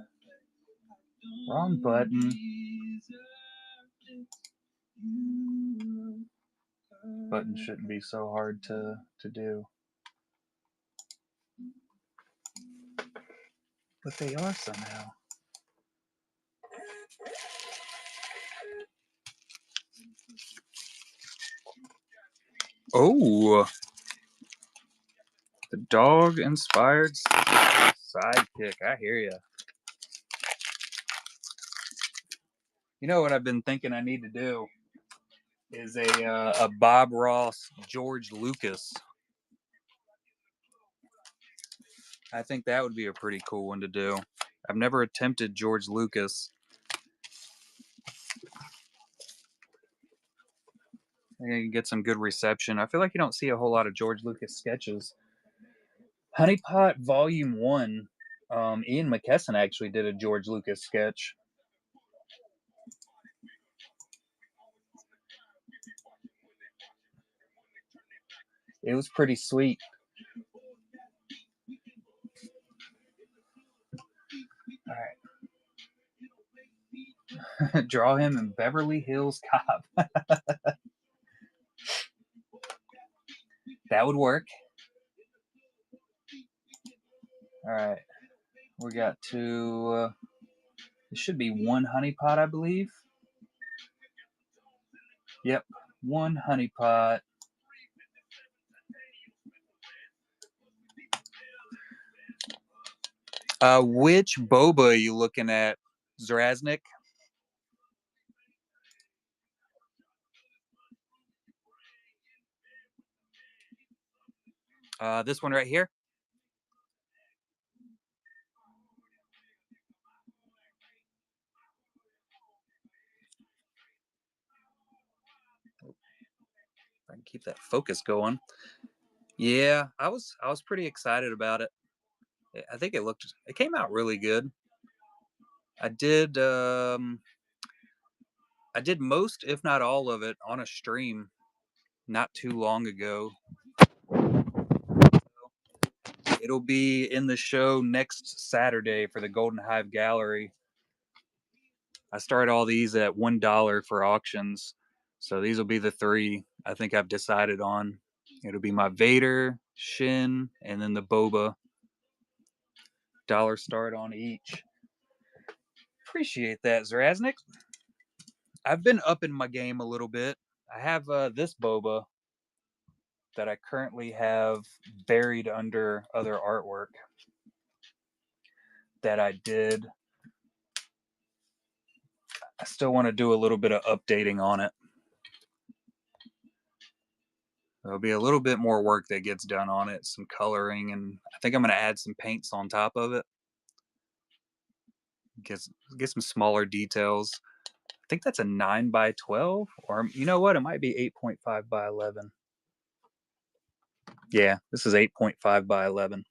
Wrong button. Button shouldn't be so hard to do. But they are somehow. Oh, the dog-inspired sidekick. I hear you. You know what I've been thinking I need to do is a Bob Ross, George Lucas. I think that would be a pretty cool one to do. I've never attempted George Lucas. I can get some good reception. I feel like you don't see a whole lot of George Lucas sketches. Honeypot Volume 1. Ian McKesson actually did a George Lucas sketch. It was pretty sweet. All right. Draw him in Beverly Hills Cop. That would work. All right. We got to. It should be one honeypot, I believe. Yep, one honeypot. Which boba are you looking at, Zraznik? This one right here. I can keep that focus going. Yeah, I was pretty excited about it. I think it came out really good. I did most, if not all of it, on a stream not too long ago. It'll be in the show next Saturday for the Golden Hive Gallery. I start all these at $1 for auctions. So these will be the three I think I've decided on. It'll be my Vader, Shin, and then the Boba. $1 start on each. Appreciate that, Zraznik. I've been upping my game a little bit. I have this Boba that I currently have buried under other artwork that I did. I still want to do a little bit of updating on it. There'll be a little bit more work that gets done on it, some coloring, and I think I'm going to add some paints on top of it. Get some smaller details. I think that's a 9x12, or you know what? It might be 8.5x11. Yeah, this is 8.5x11,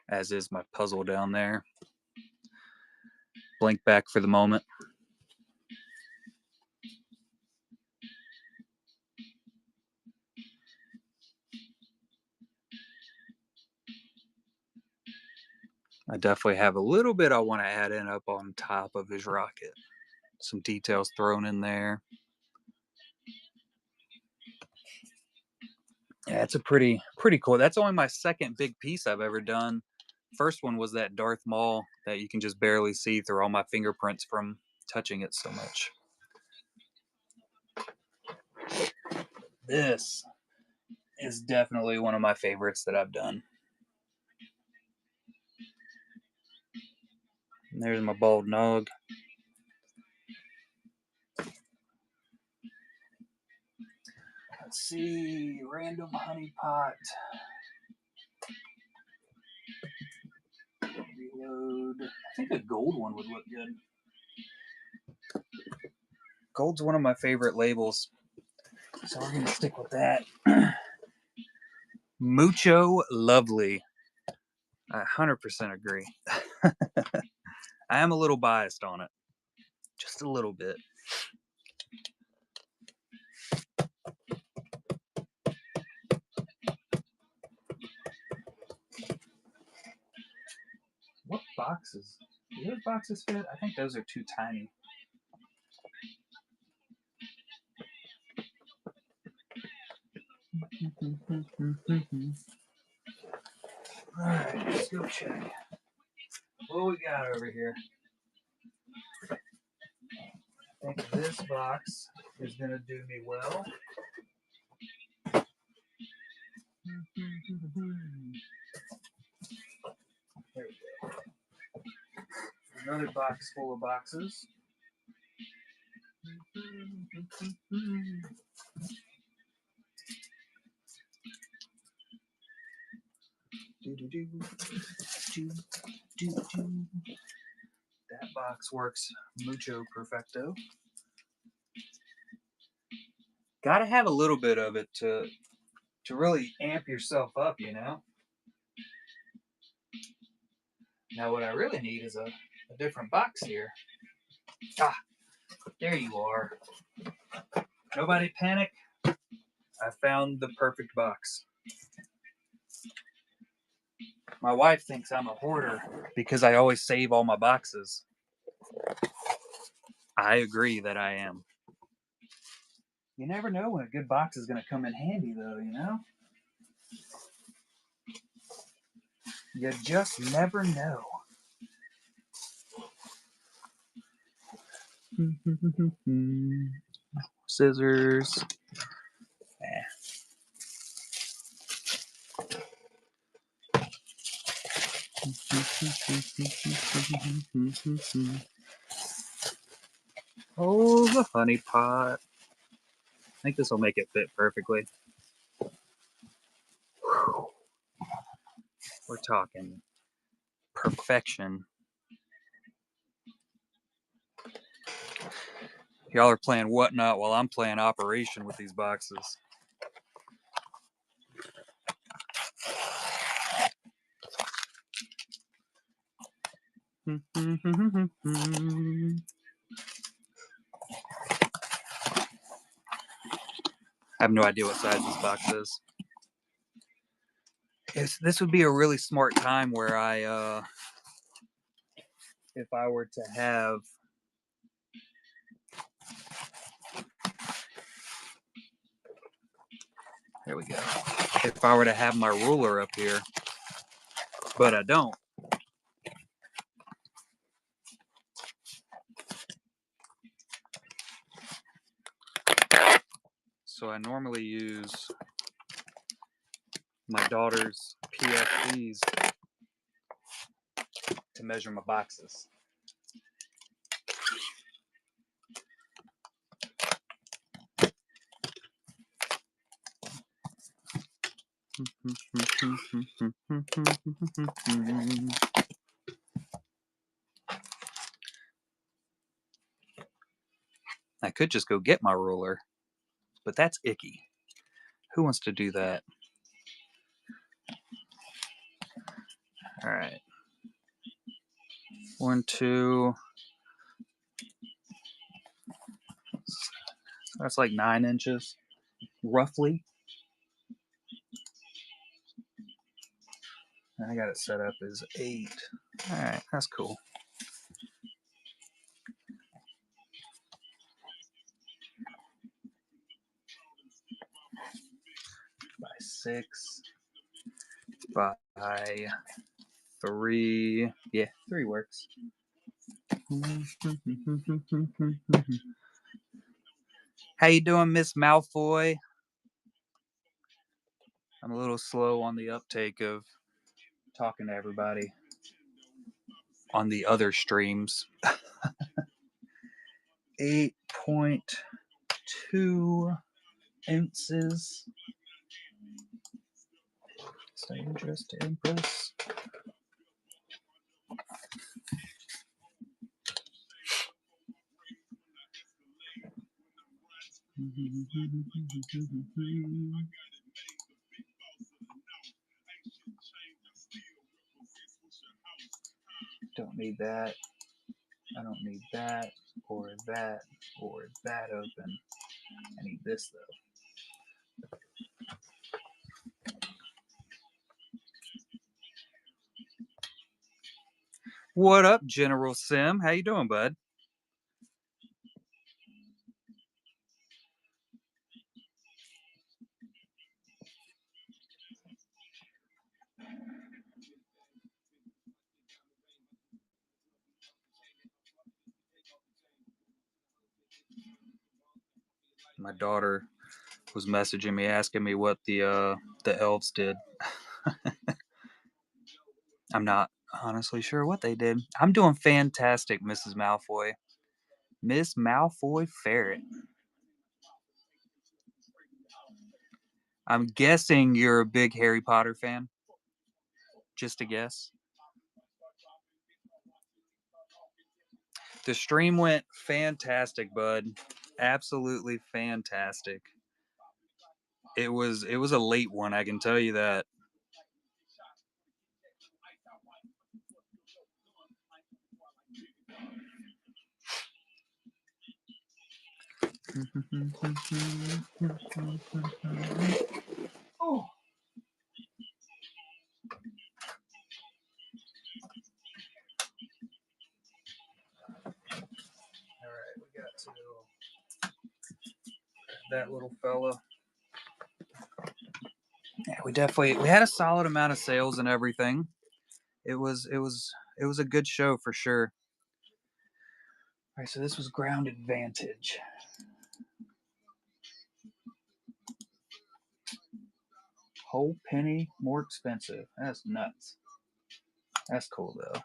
as is my puzzle down there. Blink back for the moment. I definitely have a little bit I want to add in up on top of his rocket. Some details thrown in there. Yeah, it's a pretty cool. That's only my second big piece I've ever done. First one was that Darth Maul that you can just barely see through all my fingerprints from touching it so much. This is definitely one of my favorites that I've done. And there's my bald nog. Let's see, random honeypot. Reload. I think a gold one would look good. Gold's one of my favorite labels, so we're gonna stick with that. Mucho Lovely. I 100% agree. I am a little biased on it. Just a little bit. What boxes? Do those boxes fit? I think those are too tiny. Alright, let's go check. What we got over here? I think this box is going to do me well. There we go. Another box full of boxes. That box works mucho perfecto. Gotta have a little bit of it to really amp yourself up, you know? Now what I really need is a different box here. Ah, there you are. Nobody panic. I found the perfect box. My wife thinks I'm a hoarder because I always save all my boxes. I agree that I am. You never know when a good box is going to come in handy, though, you know? You just never know. Scissors. Oh, the honey pot. I think this will make it fit perfectly. We're talking perfection. Y'all are playing Whatnot while I'm playing Operation with these boxes. I have no idea what size this box is. This would be a really smart time where if I were to have there we go. If I were to have my ruler up here, but I don't. So I normally use my daughter's PFDs to measure my boxes. I could just go get my ruler, but that's icky. Who wants to do that? All right. 1, 2. That's like 9 inches, roughly. I got it set up as 8. All right, that's cool. By 6. By 3. Yeah, 3 works. How you doing, Miss Malfoy? I'm a little slow on the uptake of talking to everybody on the other streams. 8.2 ounces. Dangerous to impress. Don't need that. I don't need that or that or that open. I need this though. What up, General Sim? How you doing, bud? My daughter was messaging me asking me what the elves did. I'm not honestly sure what they did. I'm doing fantastic, Mrs. Malfoy. Miss Malfoy Ferret. I'm guessing you're a big Harry Potter fan. Just a guess. The stream went fantastic, bud. Absolutely fantastic. It was a late one, I can tell you that. Oh. All right, we got to that little fella. Yeah, we had a solid amount of sales and everything. It was a good show for sure. All right, so this was Ground Advantage. Whole penny more expensive. That's nuts. That's cool though.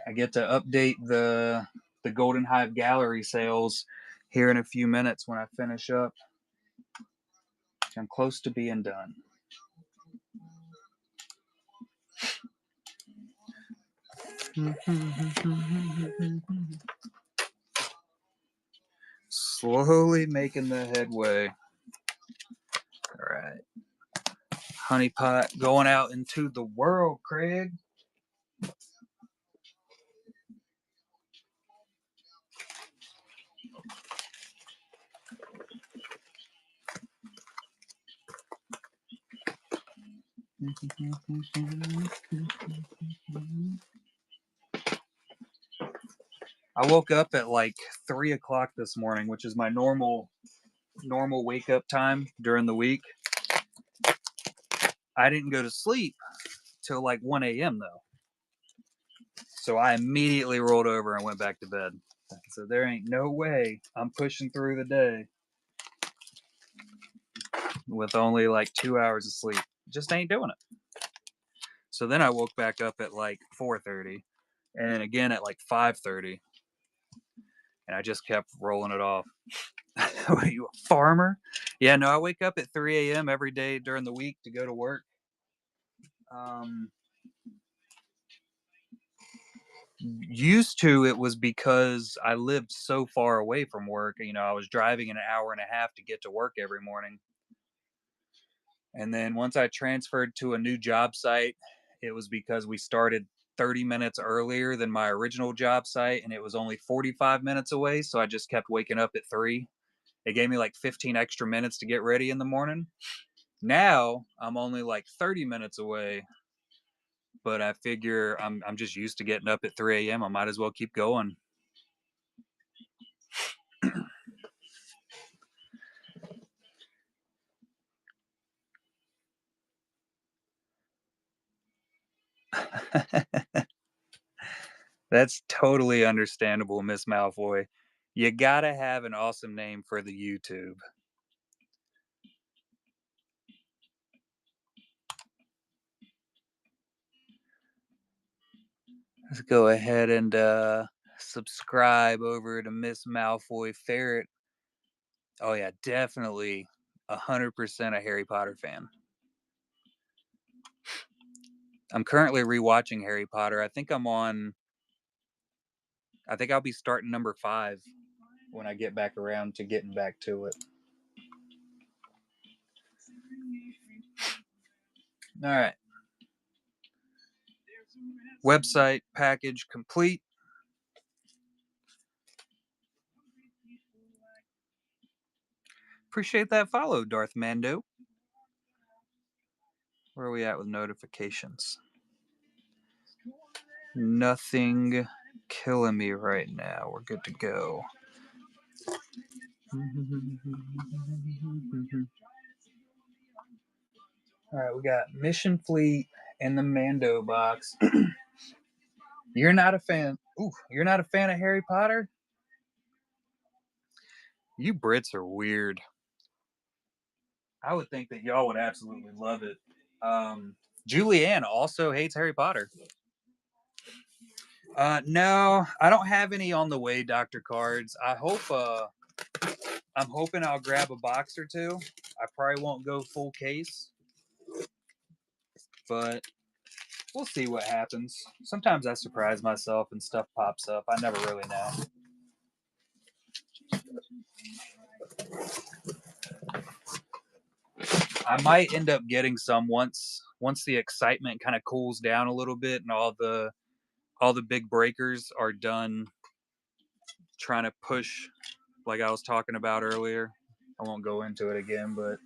I get to update the Golden Hive Gallery sales here in a few minutes when I finish up. I'm close to being done. Slowly making the headway. All right. Honeypot going out into the world, Craig. I woke up at like 3 o'clock this morning, which is my normal wake up time during the week. I didn't go to sleep till like 1 a.m. though. So I immediately rolled over and went back to bed. So there ain't no way I'm pushing through the day with only like 2 hours of sleep. Just ain't doing it. So then I woke back up at like 4:30 and again at like 5:30. And I just kept rolling it off. Are you a farmer? Yeah, no, I wake up at 3 a.m. every day during the week to go to work. Used to, it was because I lived so far away from work. You know, I was driving an hour and a half to get to work every morning. And then once I transferred to a new job site, it was because we started 30 minutes earlier than my original job site and it was only 45 minutes away. So I just kept waking up at 3. It gave me like 15 extra minutes to get ready in the morning. Now I'm only like 30 minutes away, but I figure I'm just used to getting up at 3 a.m. I might as well keep going. That's totally understandable, Miss Malfoy. You gotta have an awesome name for the YouTube. Let's go ahead and subscribe over to Miss Malfoy Ferret. Oh yeah, definitely 100% a Harry Potter fan. I'm currently rewatching Harry Potter. I think I'll be starting number 5 when I get back around to getting back to it. All right. Website package complete. Appreciate that follow, Darth Mando. Where are we at with notifications? Nothing killing me right now. We're good to go. All right, we got Mission Fleet and the Mando box. You're not a fan. Ooh, you're not a fan of Harry Potter? You Brits are weird. I would think that y'all would absolutely love it. Julianne also hates Harry Potter. No, I don't have any on the way, Dr. Cards. I'm hoping I'll grab a box or two. I probably won't go full case, but we'll see what happens. Sometimes I surprise myself and stuff pops up. I never really know. I might end up getting some once the excitement kind of cools down a little bit and all the big breakers are done trying to push, like I was talking about earlier. I won't go into it again, but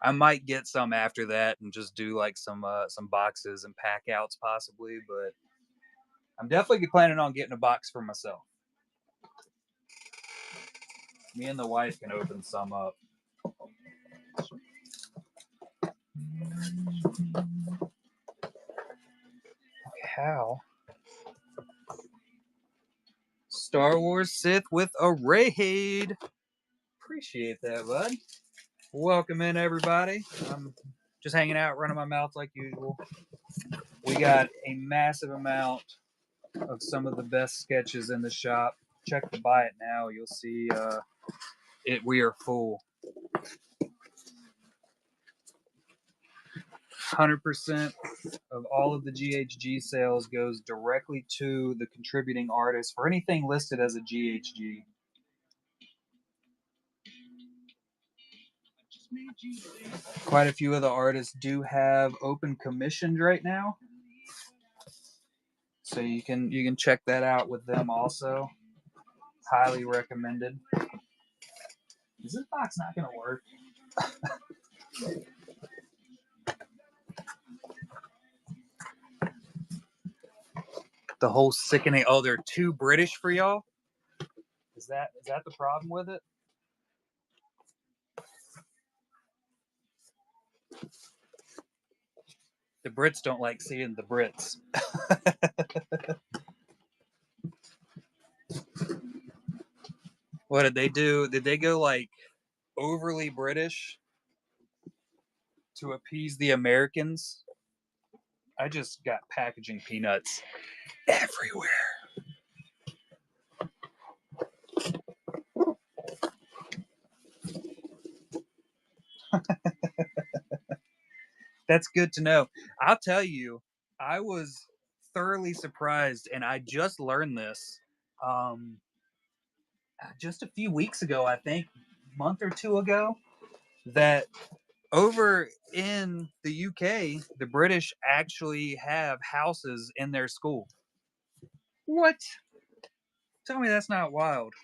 I might get some after that and just do like some boxes and pack outs possibly, but I'm definitely planning on getting a box for myself. Me and the wife can open some up. How? Star Wars Sith with a raid. Appreciate that, bud. Welcome in, everybody. I'm just hanging out, running my mouth like usual. We got a massive amount of some of the best sketches in the shop. Check to buy it now. You'll see we are full. 100% of all of the GHG sales goes directly to the contributing artist for anything listed as a GHG. Quite a few of the artists do have open commissioned right now, so you can check that out with them also. Highly recommended. Is this box not going to work? The whole sickening. Oh, they're too British for y'all? Is that the problem with it? The Brits don't like seeing the Brits. What did they do? Did they go like overly British to appease the Americans? I just got packaging peanuts everywhere. That's good to know. I'll tell you, I was thoroughly surprised, and I just learned this just a few weeks ago, I think, a month or two ago, that over in the UK, the British actually have houses in their school. What? Tell me that's not wild.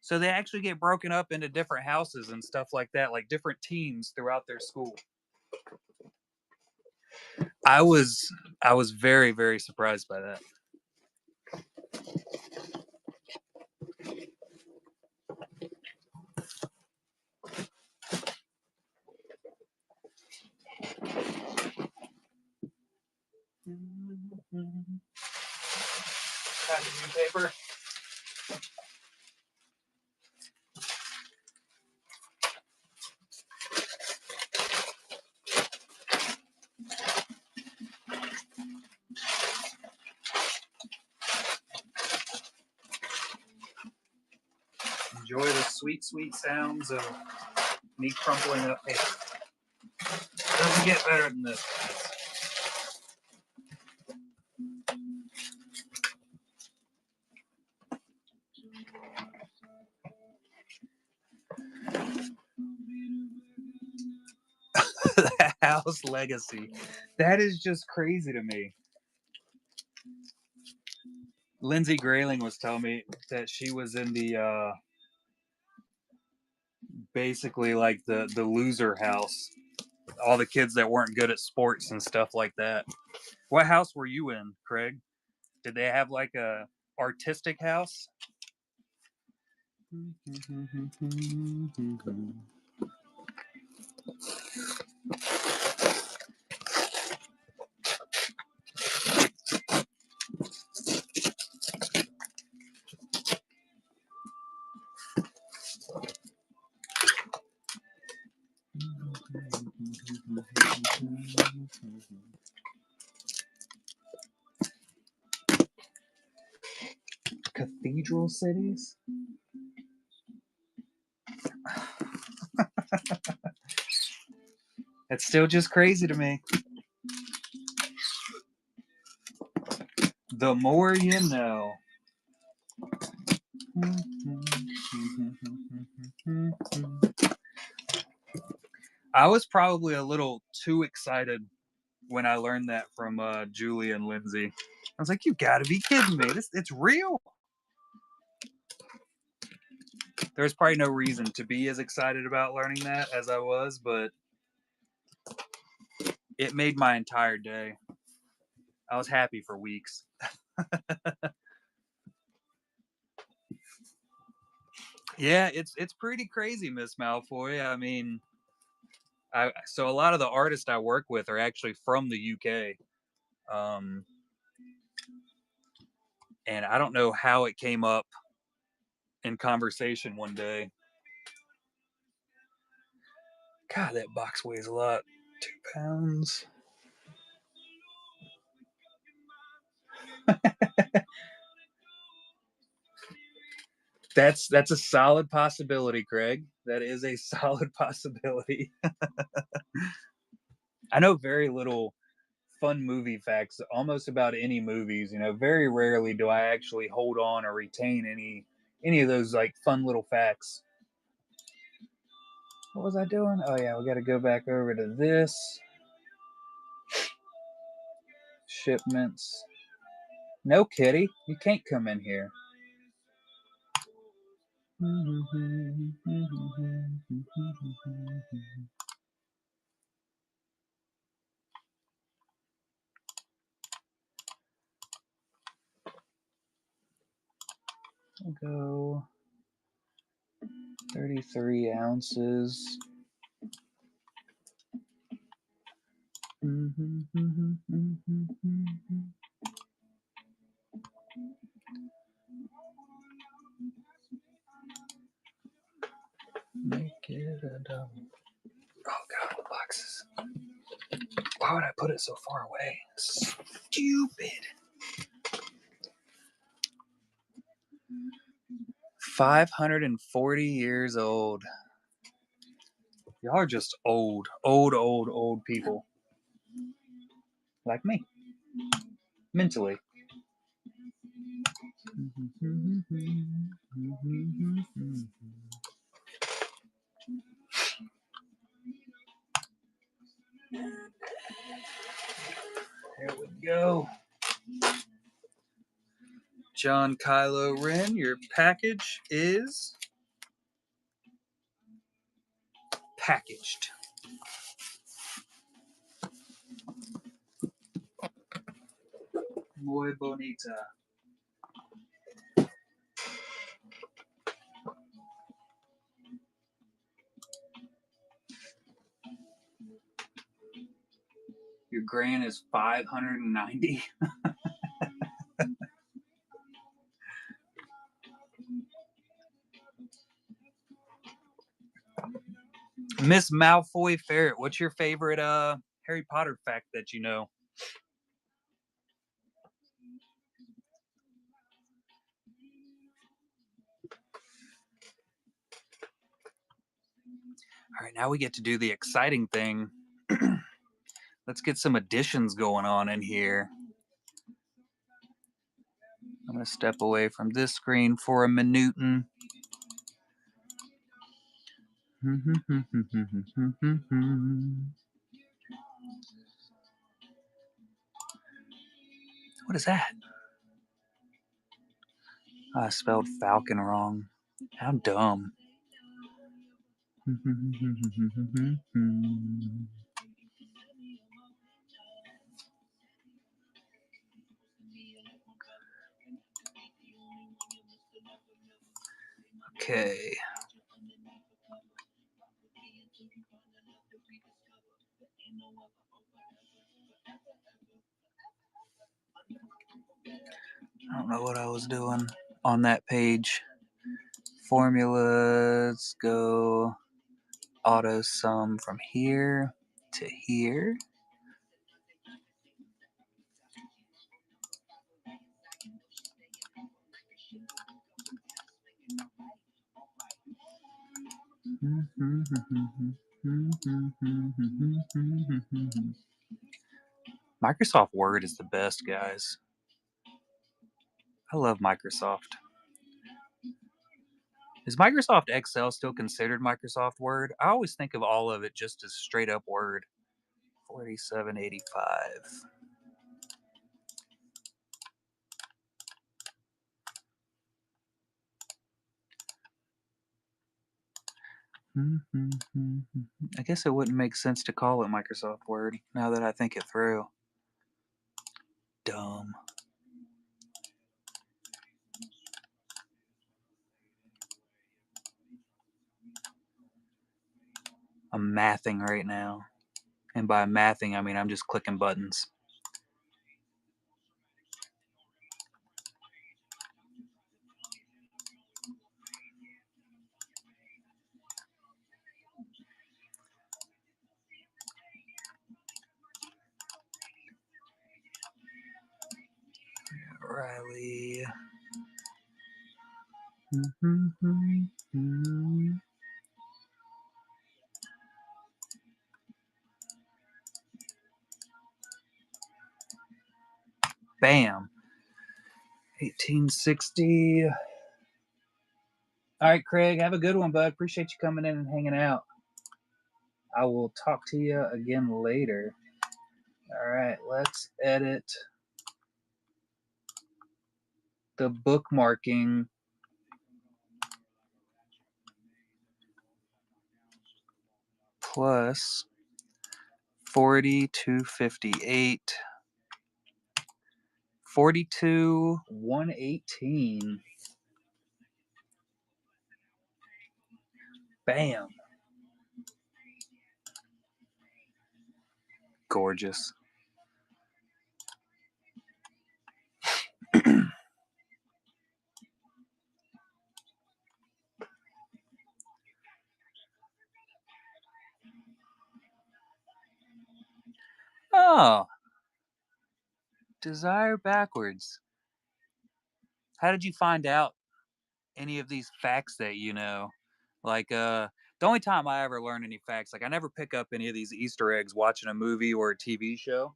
So they actually get broken up into different houses and stuff like that, like different teams throughout their school. I was very, very surprised by that. Packaging paper. Enjoy the sweet, sweet sounds of me crumpling up paper. Doesn't get better than this, guys. The house legacy. That is just crazy to me. Lindsay Grayling was telling me that she was in the basically like the loser house. All the kids that weren't good at sports and stuff like that. What house were you in, Craig? Did they have like a artistic house? Cathedral cities? It's still just crazy to me. The more you know. I was probably a little too excited when I learned that from Julie and Lindsay. I was like, "You got to be kidding me! It's real." There's probably no reason to be as excited about learning that as I was, but it made my entire day. I was happy for weeks. Yeah, it's pretty crazy, Miss Malfoy. I mean, so a lot of the artists I work with are actually from the UK, um, and I don't know how it came up in conversation one day. God, that box weighs a lot. 2 pounds. That's a solid possibility, Craig. That is a solid possibility. I know very little fun movie facts almost about any movies. Very rarely do I actually hold on or retain any of those like fun little facts. What was I doing? Oh yeah, we got to go back over to this shipments. No, kitty, you can't come in here. We'll go 33 ounces. Make it a double. Oh god, the boxes. Why would I put it so far away? Stupid. 540 years old. Y'all are just old people. Like me. Mentally. There we go. John Kylo Ren, your package is packaged. Muy bonita. Your grand is 590. Miss Malfoy Ferret, what's your favorite Harry Potter fact that you know? All right, now we get to do the exciting thing. Let's get some additions going on in here. I'm going to step away from this screen for a minute. What is that? I spelled falcon wrong. How dumb. Okay. I don't know what I was doing on that page. Formulas go auto sum from here to here. Microsoft Word is the best, guys. I love Microsoft. Is Microsoft Excel still considered Microsoft Word? I always think of all of it just as straight up Word. 4785. I guess it wouldn't make sense to call it Microsoft Word now that I think it through. Dumb. I'm mathing right now. And by mathing, I mean I'm just clicking buttons. Riley. Bam. 1860. All right, Craig, have a good one, bud. Appreciate you coming in and hanging out. I will talk to you again later. All right, let's edit the bookmarking plus 4258, 118. Bam. Gorgeous. Oh, desire backwards. How did you find out any of these facts that you know? Like, the only time I ever learn any facts, like I never pick up any of these Easter eggs watching a movie or a TV show.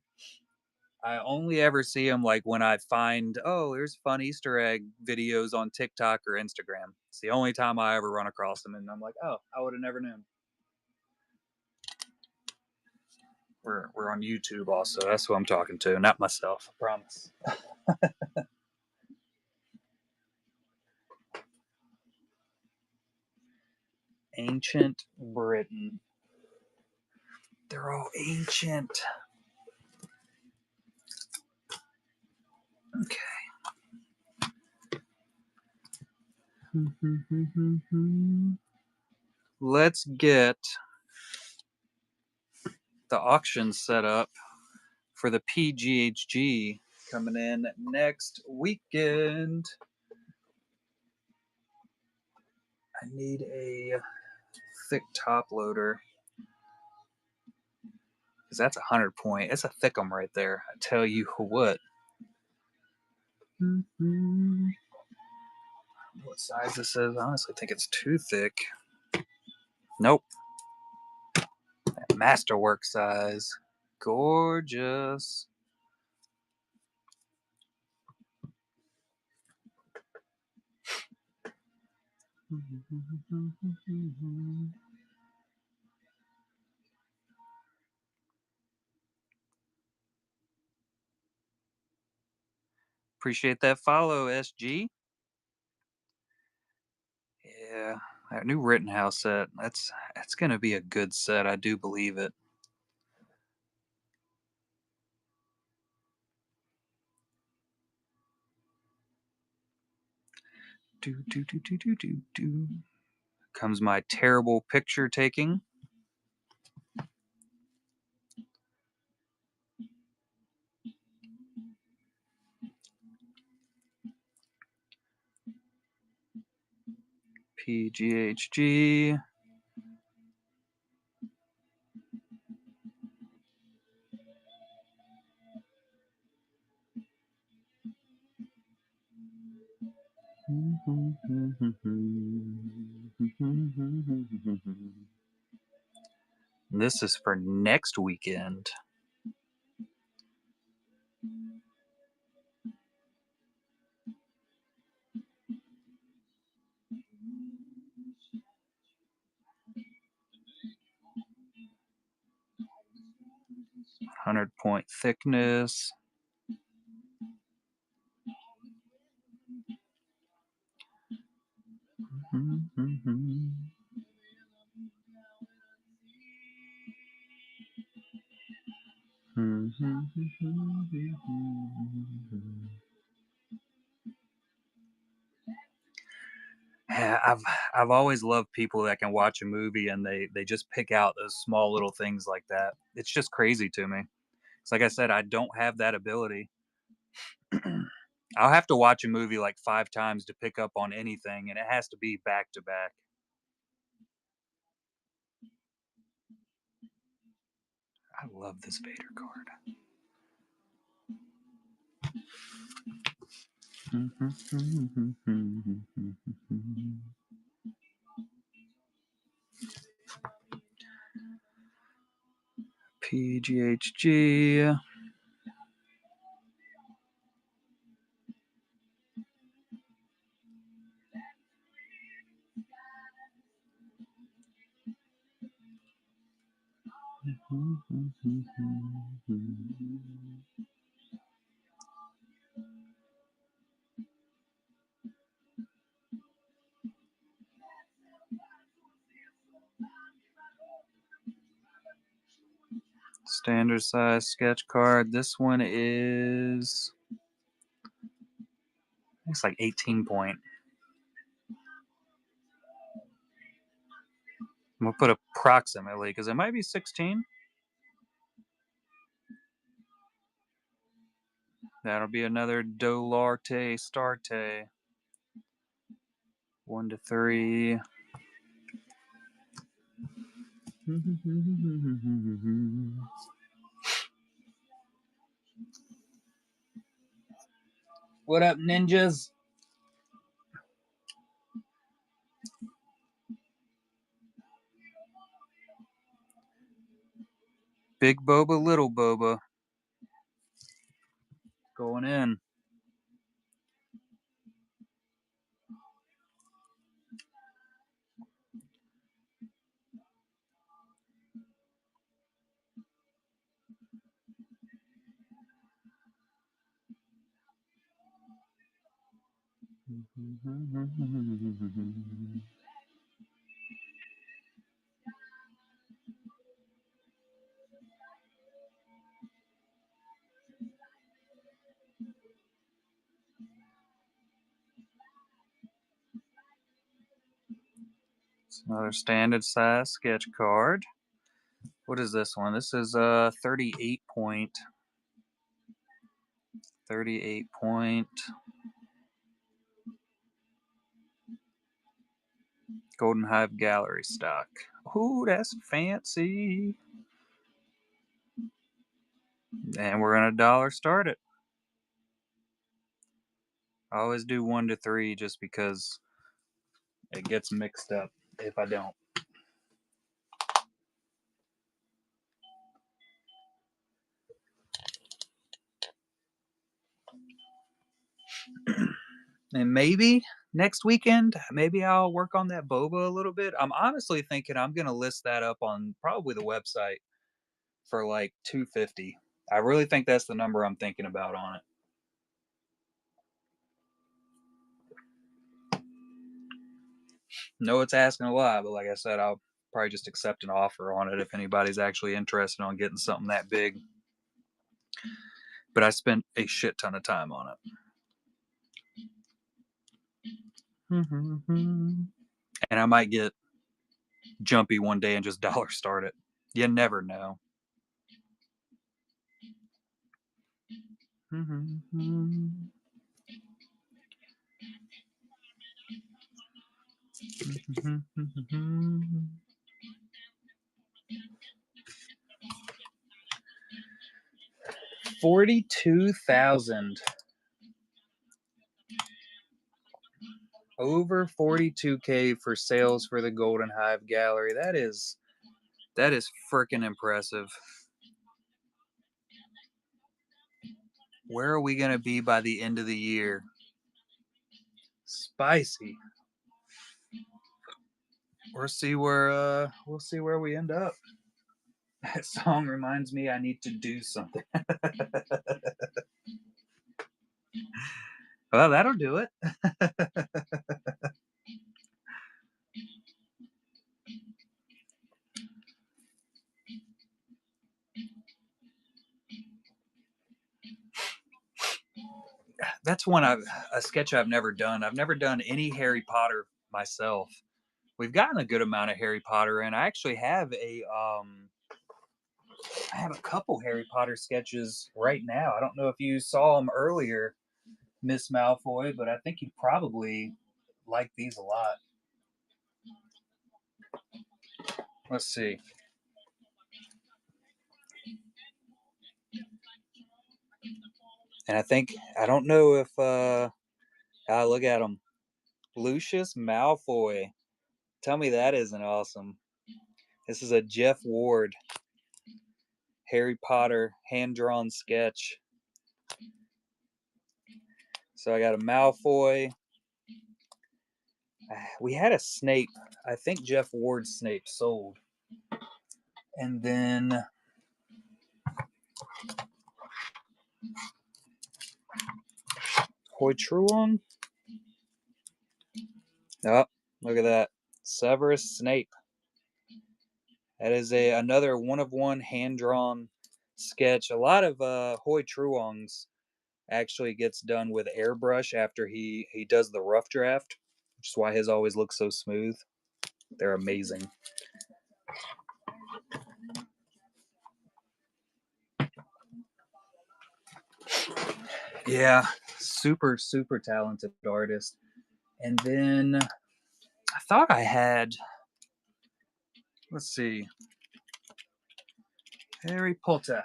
I only ever see them like when I find, oh, there's fun Easter egg videos on TikTok or Instagram. It's the only time I ever run across them, and I'm like, oh, I would have never known. We're on YouTube also. That's who I'm talking to, not myself. I promise. Ancient Britain. They're all ancient. Okay. Let's get the auction set up for the PGHG coming in next weekend. I need a thick top loader because that's 100 point. It's a thickum right there. I tell you what. What size this is? I honestly think it's too thick. Nope. Masterwork size. Gorgeous. Appreciate that follow, SG. Yeah, that new Rittenhouse set. That's gonna be a good set. I do believe it. Do. Comes my terrible picture taking. PGHG. This is for next weekend. 100-point thickness. Yeah, I've always loved people that can watch a movie and they just pick out those small little things like that. It's just crazy to me. It's like I said, I don't have that ability. I'll have to watch a movie like 5 times to pick up on anything, and it has to be back to back. I love this Vader card. PGHG. Standard size sketch card. This one is, it's like 18 point. I'm gonna put approximately because it might be 16. That'll be another Dolarte Starte. 1 to 3. What up, ninjas? Big boba, little boba. Going in. It's another standard size sketch card. What is this one? This is 38 point. 38 point. Golden Hive Gallery stock. Ooh, that's fancy. And we're gonna dollar start it. I always do 1 to 3 just because it gets mixed up if I don't. And maybe next weekend, maybe I'll work on that boba a little bit. I'm honestly thinking I'm gonna list that up on probably the website for like 250. I really think that's the number I'm thinking about on it. No, it's asking a lot, but like I said, I'll probably just accept an offer on it if anybody's actually interested on getting something that big. But I spent a shit ton of time on it. And I might get jumpy one day and just dollar start it. You never know. $42,000. Over 42K for sales for the Golden Hive Gallery. That is freaking impressive. Where are we gonna be by the end of the year? Spicy. We'll see where we end up. That song reminds me I need to do something. Well, that'll do it. That's a sketch I've never done. I've never done any Harry Potter myself. We've gotten a good amount of Harry Potter, and I actually have I have a couple Harry Potter sketches right now. I don't know if you saw them earlier, Miss Malfoy, but I think you'd probably like these a lot. Let's see. And I don't know if look at him. Lucius Malfoy. Tell me that isn't awesome. This is a Jeff Ward Harry Potter hand drawn sketch. So I got a Malfoy. We had a Snape. I think Jeff Ward's Snape sold. And then Hoitruon. Oh, look at that. Severus Snape. That is another one of one hand drawn sketch. A lot of Hoitruons actually gets done with airbrush after he does the rough draft, which is why his always looks so smooth. They're amazing. Yeah, super super talented artist. And then I thought I had, let's see, Harry Potter.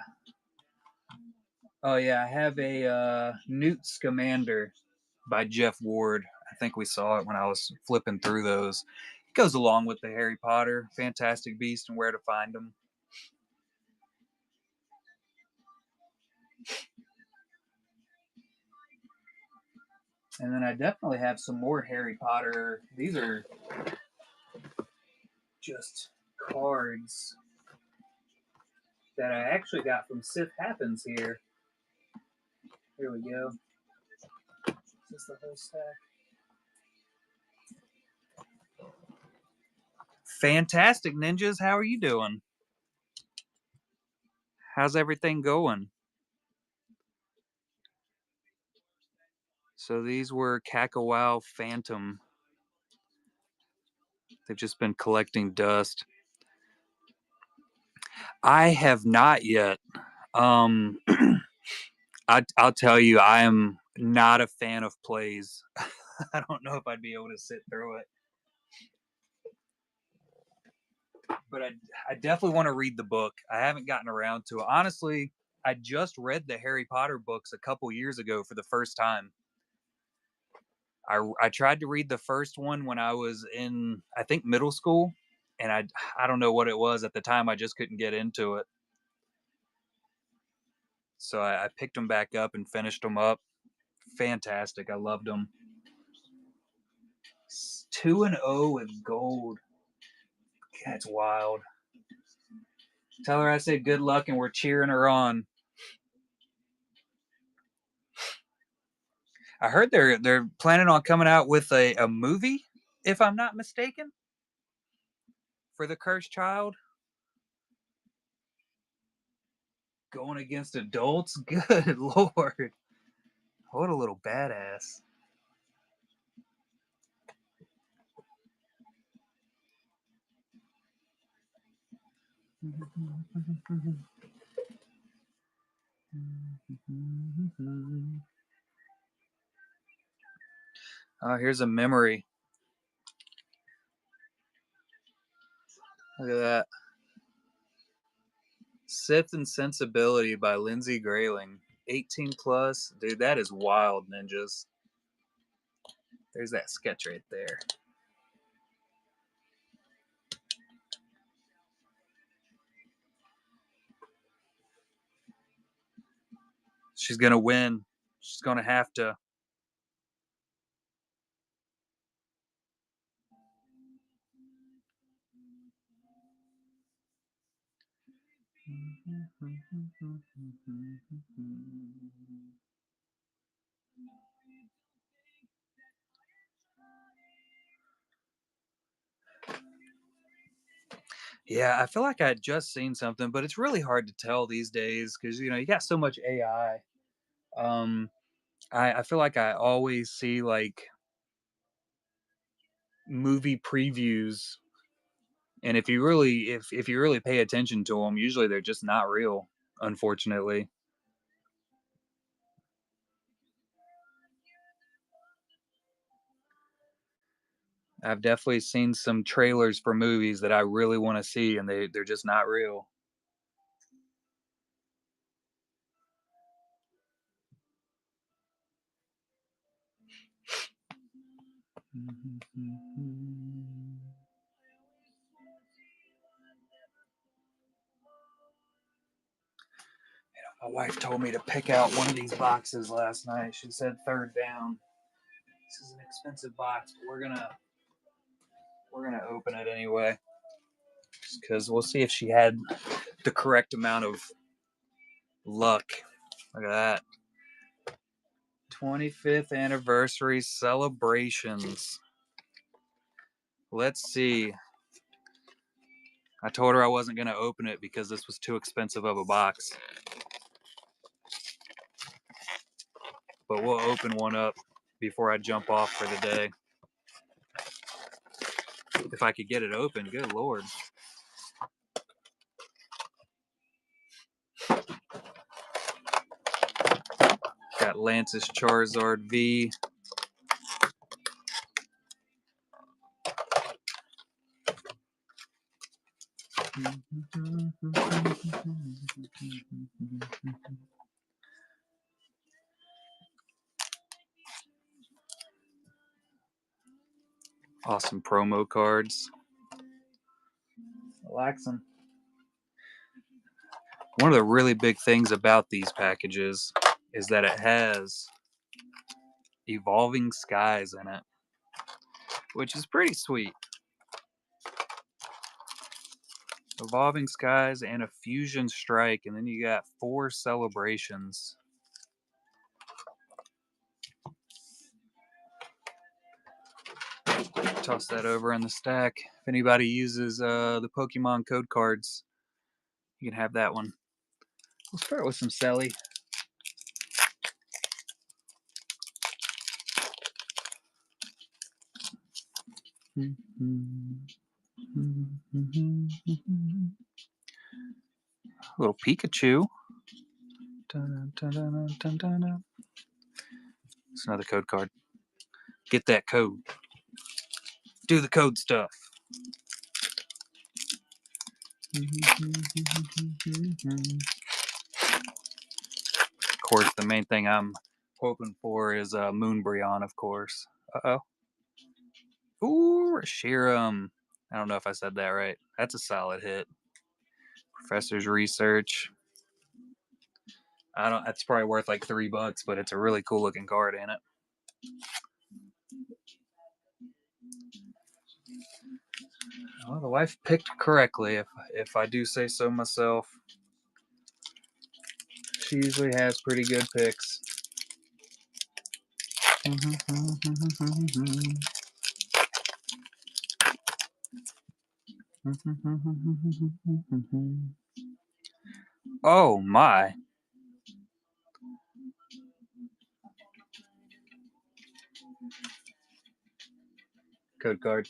Oh yeah, I have a Newt Scamander by Jeff Ward. I think we saw it when I was flipping through those. It goes along with the Harry Potter, Fantastic Beast, and Where to Find Them. And then I definitely have some more Harry Potter. These are just cards that I actually got from Sith Happens here. Here we go. Is this the whole stack? Fantastic Ninjas, how are you doing? How's everything going? So these were Kakawau Phantom. They've just been collecting dust. I have not yet. Um, I'll tell you, I am not a fan of plays. I don't know if I'd be able to sit through it. But I definitely want to read the book. I haven't gotten around to it. Honestly, I just read the Harry Potter books a couple years ago for the first time. I tried to read the first one when I was in, I think, middle school, and I don't know what it was at the time. I just couldn't get into it. So I picked them back up and finished them up. Fantastic. I loved them. 2-0 with gold. That's wild. Tell her I said good luck and we're cheering her on. I heard they're planning on coming out with a movie, if I'm not mistaken, for the Cursed Child. Going against adults? Good lord. What a little badass. Oh, here's a memory. Look at that. Sith and Sensibility by Lindsay Grayling. 18 plus. Dude, that is wild, ninjas. There's that sketch right there. She's going to win. She's going to have to. Yeah, I feel like I had just seen something, but it's really hard to tell these days because you got so much AI. Um, I feel like I always see like movie previews, and if you really pay attention to them, usually they're just not real. Unfortunately, I've definitely seen some trailers for movies that I really want to see, and they're just not real. My wife told me to pick out one of these boxes last night. She said third down. This is an expensive box, but we're gonna open it anyway, because we'll see if she had the correct amount of luck. Look at that. 25th anniversary celebrations. Let's see. I told her I wasn't going to open it because this was too expensive of a box. But we'll open one up before I jump off for the day. If I could get it open, good lord. Got Lance's Charizard V. Awesome promo cards. Relaxing. One of the really big things about these packages is that it has Evolving Skies in it, which is pretty sweet. Evolving Skies and a Fusion Strike, and then you got 4 celebrations. Toss that over in the stack. If anybody uses the Pokemon code cards, you can have that one. We'll start with some Selly. Little Pikachu. It's another code card. Get that code. Do the code stuff. Of course, the main thing I'm hoping for is Moonbreon, of course. Uh-oh. Ooh, Reshiram. I don't know if I said that right. That's a solid hit. Professor's Research. I don't. That's probably worth like $3, but it's a really cool looking card, ain't it? Well, the wife picked correctly, if I do say so myself. She usually has pretty good picks. Oh my. Code card.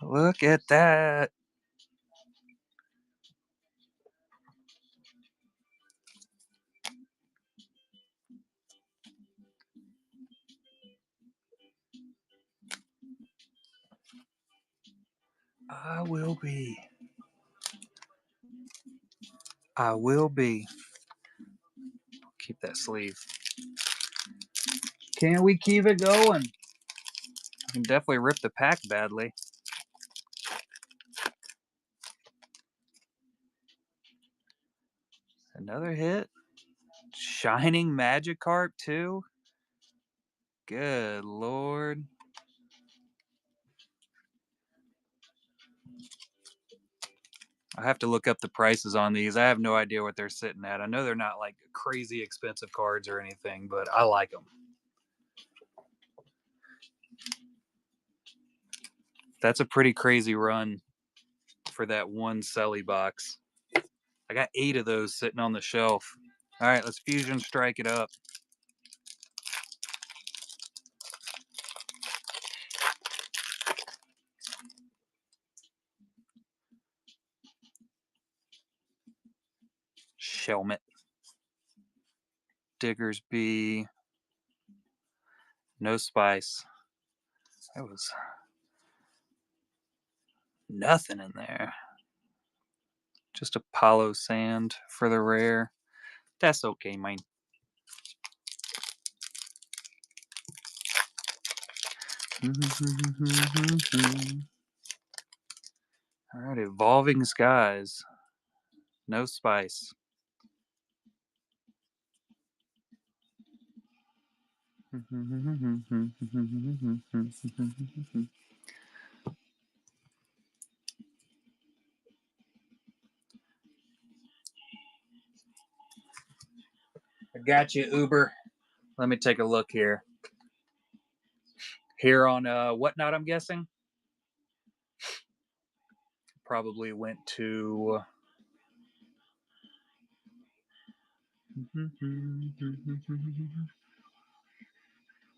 Look at that. I will be. I will be. Keep that sleeve. Can we keep it going? I can definitely rip the pack badly. Another hit. Shining Magikarp too. Good lord. I have to look up the prices on these. I have no idea what they're sitting at. I know they're not like crazy expensive cards or anything, but I like them. That's a pretty crazy run for that one Selly box. I got 8 of those sitting on the shelf. All right, let's Fusion Strike it up. Shelmet. Diggersby. No spice. There was nothing in there. Just Apollo Sand for the rare. That's okay, man. All right, Evolving Skies. No spice. I got you, Uber. Let me take a look here. Here on Whatnot, I'm guessing. Probably went to.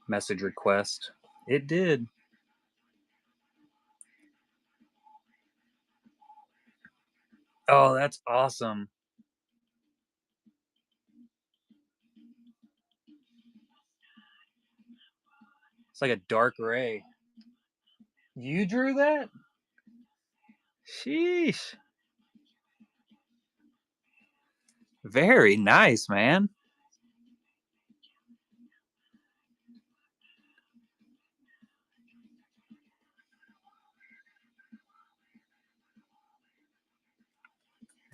Message request. It did. Oh, that's awesome. It's like a dark ray. You drew that? Sheesh. Very nice, man.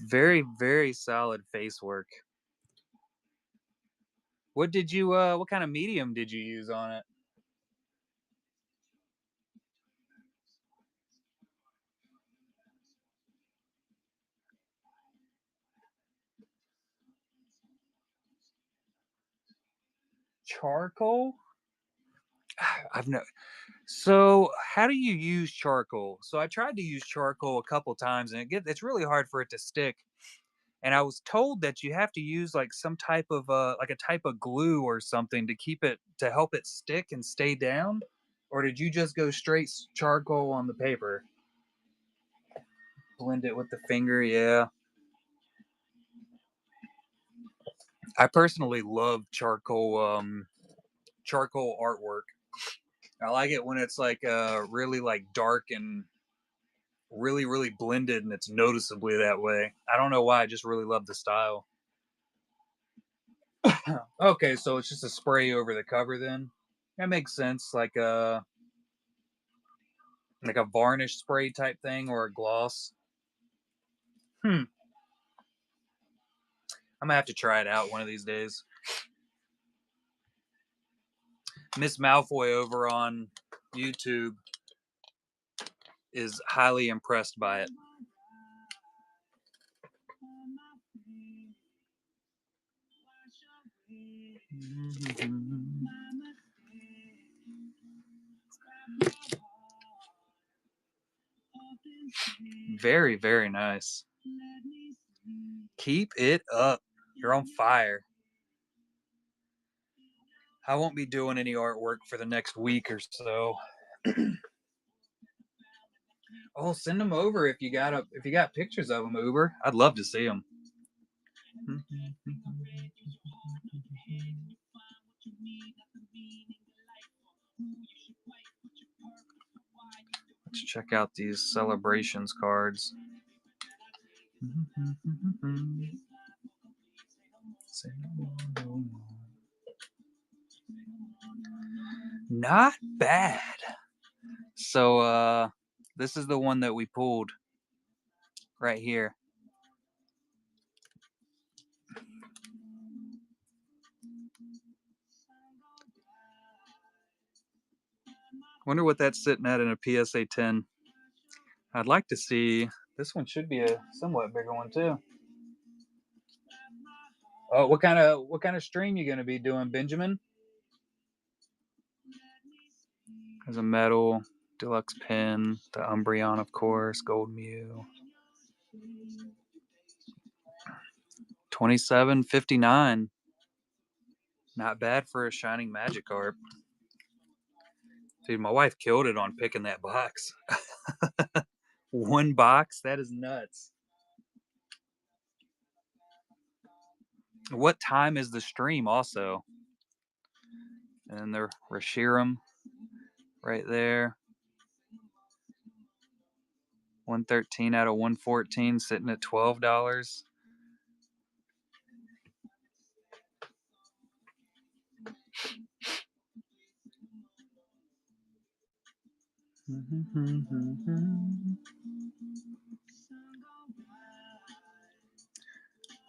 Very, very solid face work. What did you what kind of medium did you use on it? Charcoal? I've no. So, how do you use charcoal? So, I tried to use charcoal a couple times and it's really hard for it to stick. And I was told that you have to use like some type of like a type of glue or something to keep it to help it stick and stay down. Or did you just go straight charcoal on the paper? Blend it with the finger, yeah. I personally love charcoal artwork. I like it when it's like really like dark and really really blended and it's noticeably that way. I don't know why, I just really love the style. Okay, so it's just a spray over the cover then. That makes sense, like a varnish spray type thing or a gloss. Hmm. I'm gonna have to try it out one of these days. Miss Malfoy over on YouTube is highly impressed by it. Very, very nice. Keep it up. You're on fire. I won't be doing any artwork for the next week or so. Oh, send them over if you got pictures of them, Uber. I'd love to see them. Let's check out these celebrations cards. Not bad. So this is the one that we pulled right here. Wonder what that's sitting at in a PSA 10. I'd like to see This one should be a somewhat bigger one too. Oh, what kind of stream you gonna be doing, Benjamin? There's a metal deluxe pin, the Umbreon, of course, Gold Mew. 27.59. Not bad for a Shining Magikarp. Dude, my wife killed it on picking that box. One box? That is nuts. What time is the stream also? And the Reshiram right there. 113 out of 114, sitting at $12.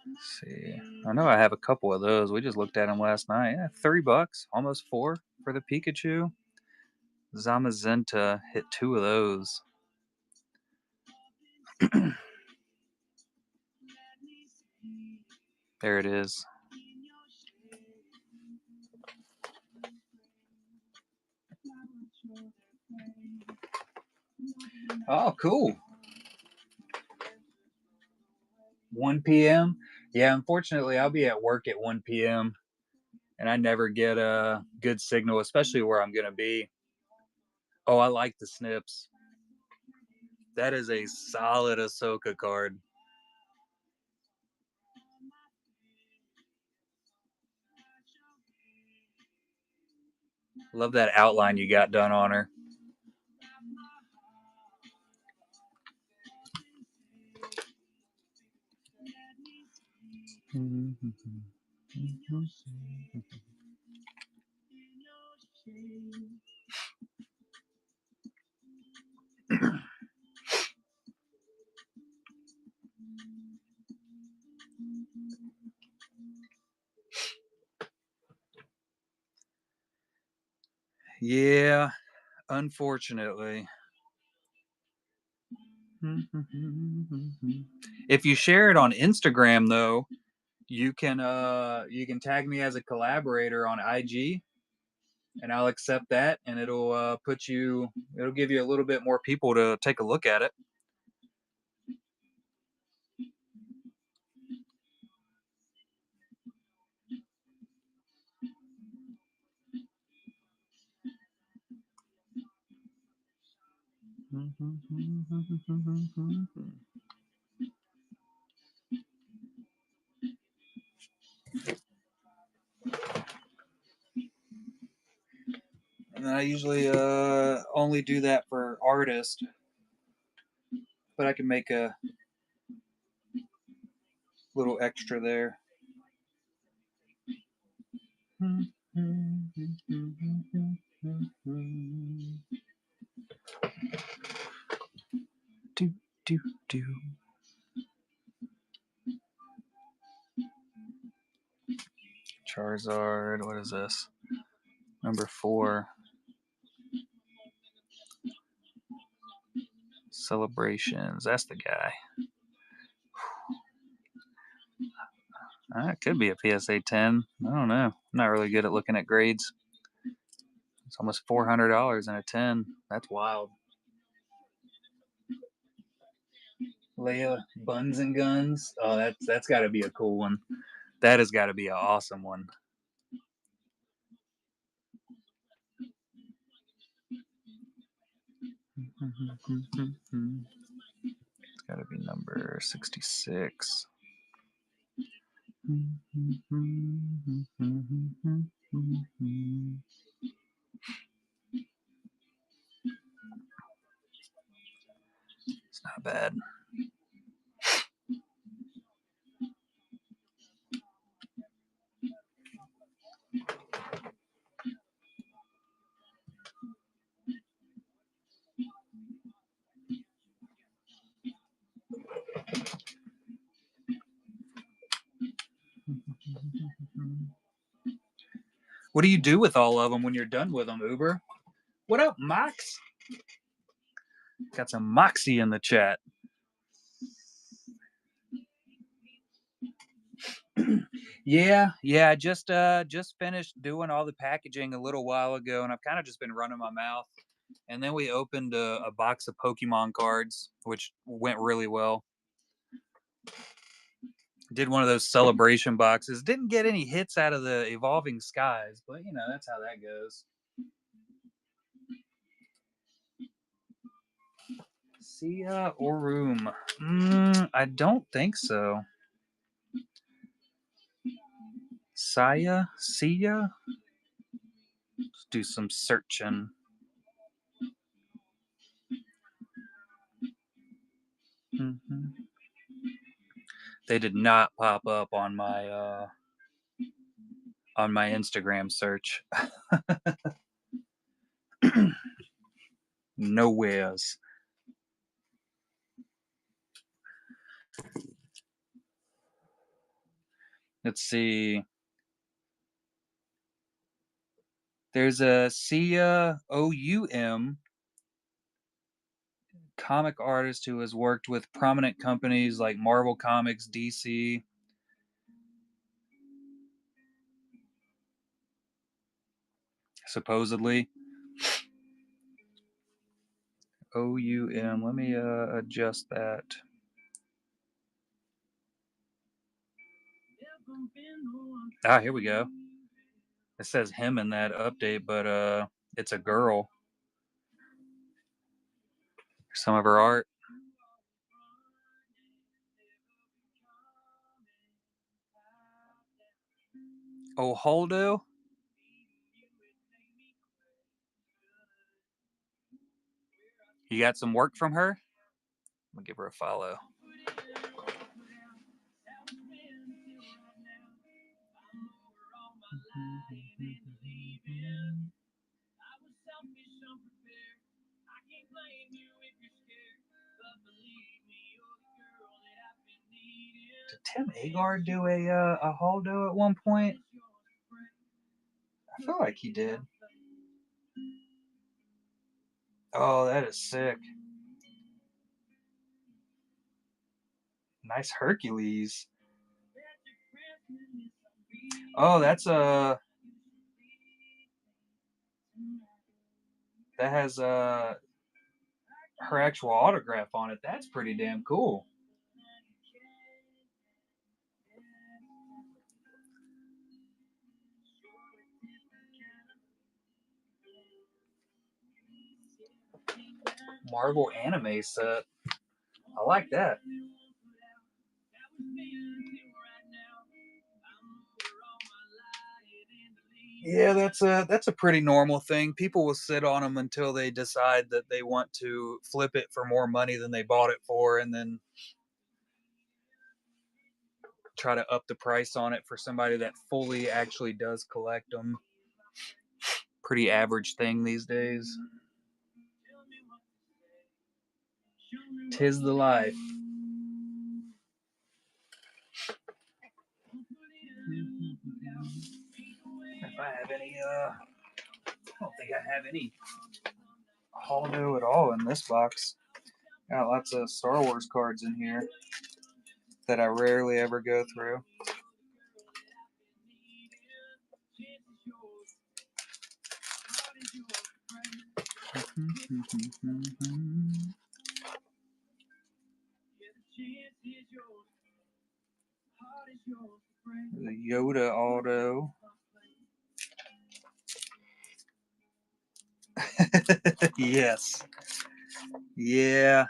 Let's see. I know I have a couple of those. We just looked at them last night. Yeah, $3, almost $4 for the Pikachu. Zamazenta hit 2 of those. There it is. Oh, cool. 1 p.m. Yeah, unfortunately, I'll be at work at 1 p.m. and I never get a good signal, especially where I'm going to be. Oh, I like the snips. That is a solid Ahsoka card. Love that outline you got done on her. Yeah, unfortunately. If you share it on Instagram, though, you can tag me as a collaborator on IG, and I'll accept that, and it'll give you a little bit more people to take a look at it. And I usually only do that for artists, but I can make a little extra there. Do do do. Charizard. What is this? Number 4. Celebrations. That's the guy. It could be a PSA 10. I don't know. I'm not really good at looking at grades. It's almost $400 in a 10. That's wild. Leia Buns and Guns. Oh, that's got to be a cool one. That has got to be an awesome one. It's got to be number 66. It's not bad. What do you do with all of them when you're done with them, Uber? What up, Mox? Got some Moxie in the chat. Yeah. I just finished doing all the packaging a little while ago, and I've kind of just been running my mouth. And then we opened a box of Pokemon cards, which went really well. Did one of those celebration boxes. Didn't get any hits out of the Evolving Skies, but that's how that goes. Sia or Room? I don't think so. Sia? Let's do some searching. Mhm. They did not pop up on my Instagram search. Nowheres. Let's see. There's a Sia OUM comic artist who has worked with prominent companies like Marvel Comics, DC. Supposedly. OUM. Let me adjust that. Here we go. It says him in that update, but it's a girl. Some of her art. Oh, Holdo. You got some work from her? I'm gonna give her a follow. Did Tim Agar do a Holdo at one point? I feel like he did. Oh, that is sick. Nice Hercules. Oh, that's that has her actual autograph on it. That's pretty damn cool. Marvel anime set. I like that. Yeah, that's a pretty normal thing. People will sit on them until they decide that they want to flip it for more money than they bought it for, and then try to up the price on it for somebody that fully actually does collect them. Pretty average thing these days. Tis the life. If I have any, I don't think I have any Holdo at all in this box. Got lots of Star Wars cards in here that I rarely ever go through. The Yoda auto. Yes. Yeah.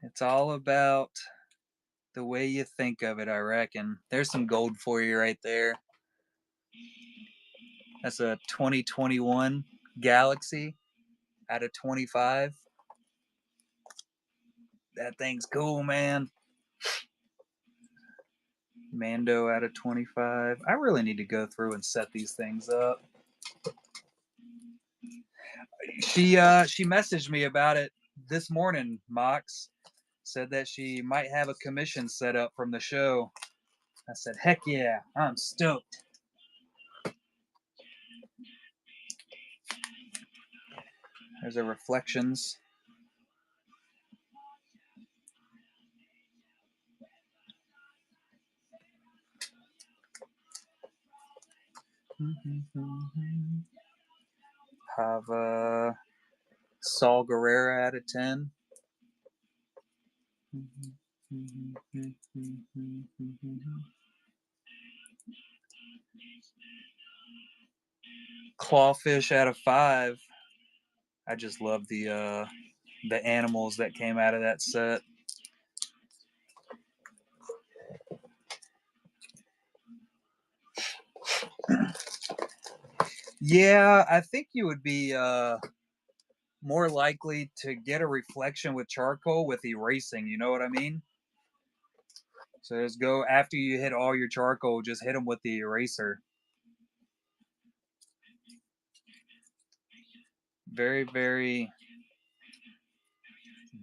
It's all about the way you think of it, I reckon. There's some gold for you right there. That's a 2021 Galaxy out of 25. That thing's cool, man. Mando out of 25. I really need to go through and set these things up. She messaged me about it this morning, Mox. Said that she might have a commission set up from the show. I said, heck yeah, I'm stoked. There's a Reflections. Have Saul Guerrero out of 10. Clawfish out of 5. I just love the animals that came out of that set. Yeah, I think you would be more likely to get a reflection with charcoal with erasing. You know what I mean? So just go after you hit all your charcoal, just hit them with the eraser. Very, very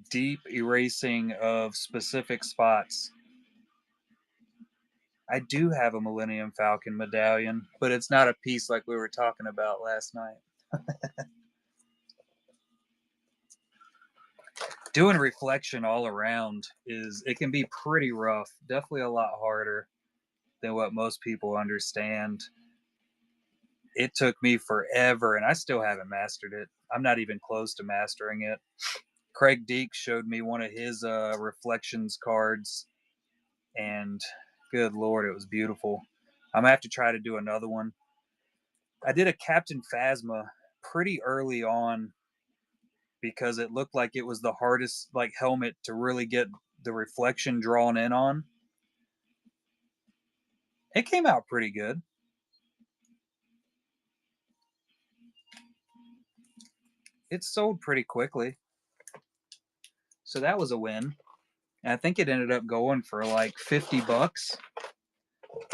deep erasing of specific spots. I do have a Millennium Falcon medallion, but it's not a piece like we were talking about last night. Doing reflection all around it can be pretty rough. Definitely a lot harder than what most people understand. It took me forever, and I still haven't mastered it. I'm not even close to mastering it. Craig Deek showed me one of his reflections cards, and good lord, it was beautiful. I'm gonna have to try to do another one. I did a Captain Phasma pretty early on because it looked like it was the hardest helmet to really get the reflection drawn in on. It came out pretty good. It sold pretty quickly, so that was a win. And I think it ended up going for like $50.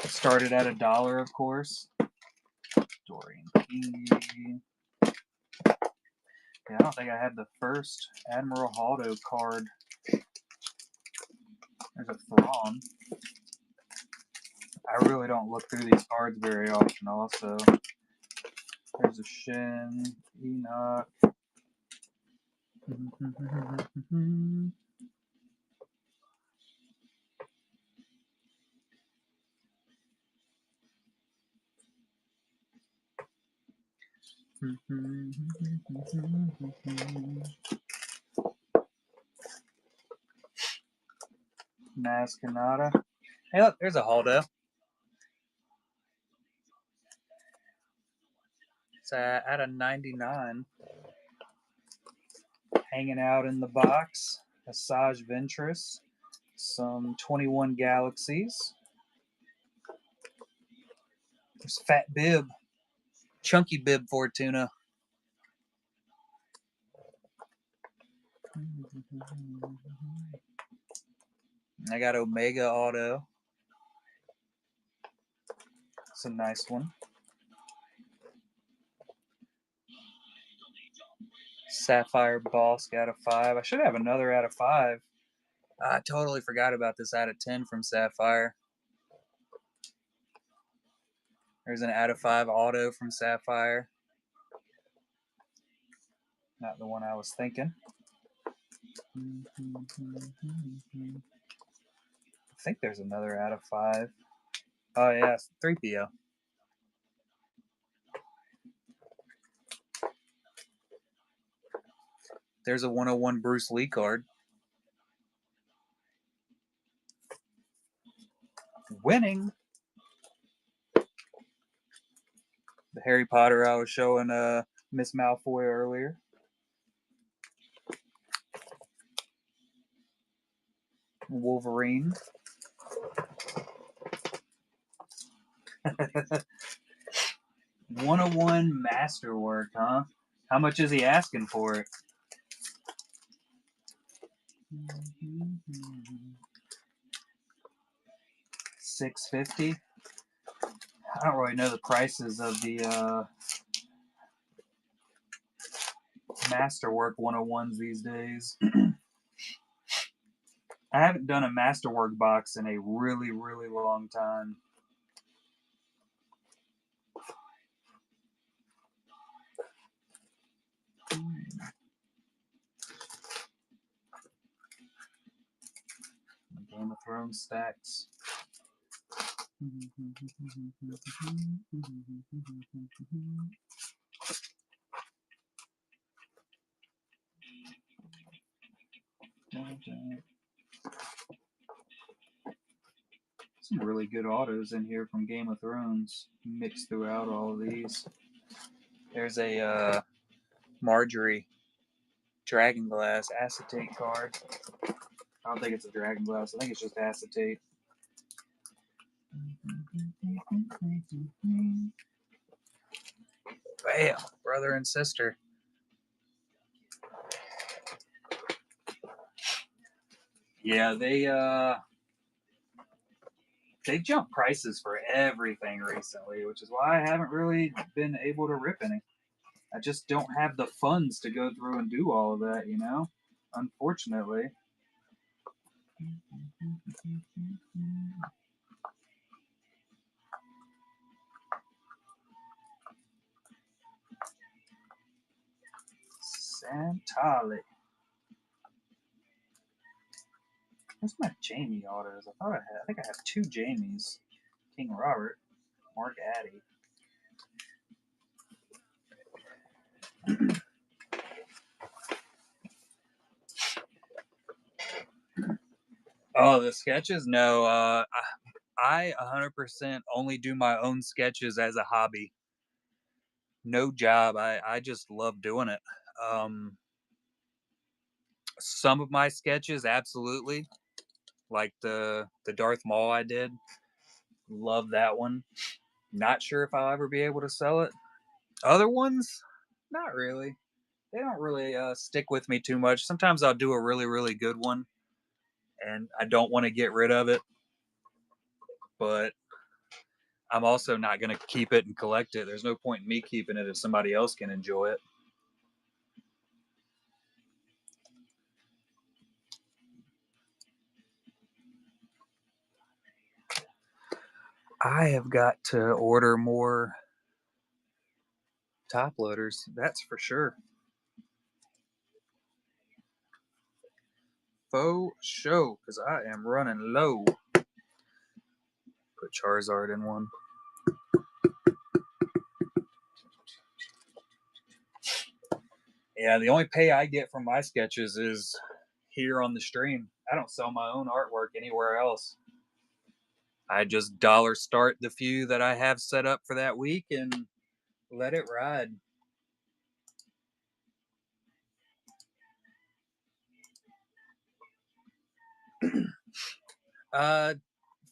It started at $1, of course. Dorian King. Yeah, I don't think I had the first Admiral Haldo card. There's a Thrawn. I really don't look through these cards very often, also. There's a Shin, Enoch. Maz Kanata. Hey, look, there's a Haldo. It's at a 99. Hanging out in the box. Asajj Ventress. Some 21 Galaxies. There's Fat Bib. Chunky Bib Fortuna. I got Omega Auto. It's a nice one. Sapphire Bosk out of 5. I should have another out of 5. I totally forgot about this out of 10 from Sapphire. There's an out of 5 auto from Sapphire. Not the one I was thinking. I think there's another out of 5. Oh, yeah, 3PO. There's a 101 Bruce Lee card. Winning. The Harry Potter I was showing Miss Malfoy earlier. Wolverine. 101 Masterwork, huh? How much is he asking for it? $650. I don't really know the prices of the Masterwork 101s these days. I haven't done a Masterwork box in a really, really long time. Game of Thrones stacks. Some really good autos in here from Game of Thrones mixed throughout all of these. There's a Marjorie Dragonglass acetate card. I don't think it's a Dragonglass. I think it's just acetate. Bam, brother and sister. Yeah, they jumped prices for everything recently, which is why I haven't really been able to rip any. I just don't have the funds to go through and do all of that, you know? Unfortunately. Santali. Where's my Jamie autos? I think I have two Jamies. King Robert, Mark Addy. Oh, the sketches? No, I 100% only do my own sketches as a hobby. No job. I just love doing it. Some of my sketches, absolutely. Like the Darth Maul I did. Love that one. Not sure if I'll ever be able to sell it. Other ones, not really. They don't really stick with me too much. Sometimes I'll do a really, really good one, and I don't want to get rid of it. But I'm also not going to keep it and collect it. There's no point in me keeping it if somebody else can enjoy it. I have got to order more top loaders, that's for sure. Faux show, because I am running low. Put Charizard in one. Yeah, the only pay I get from my sketches is here on the stream. I don't sell my own artwork anywhere else. I just dollar start the few that I have set up for that week and let it ride.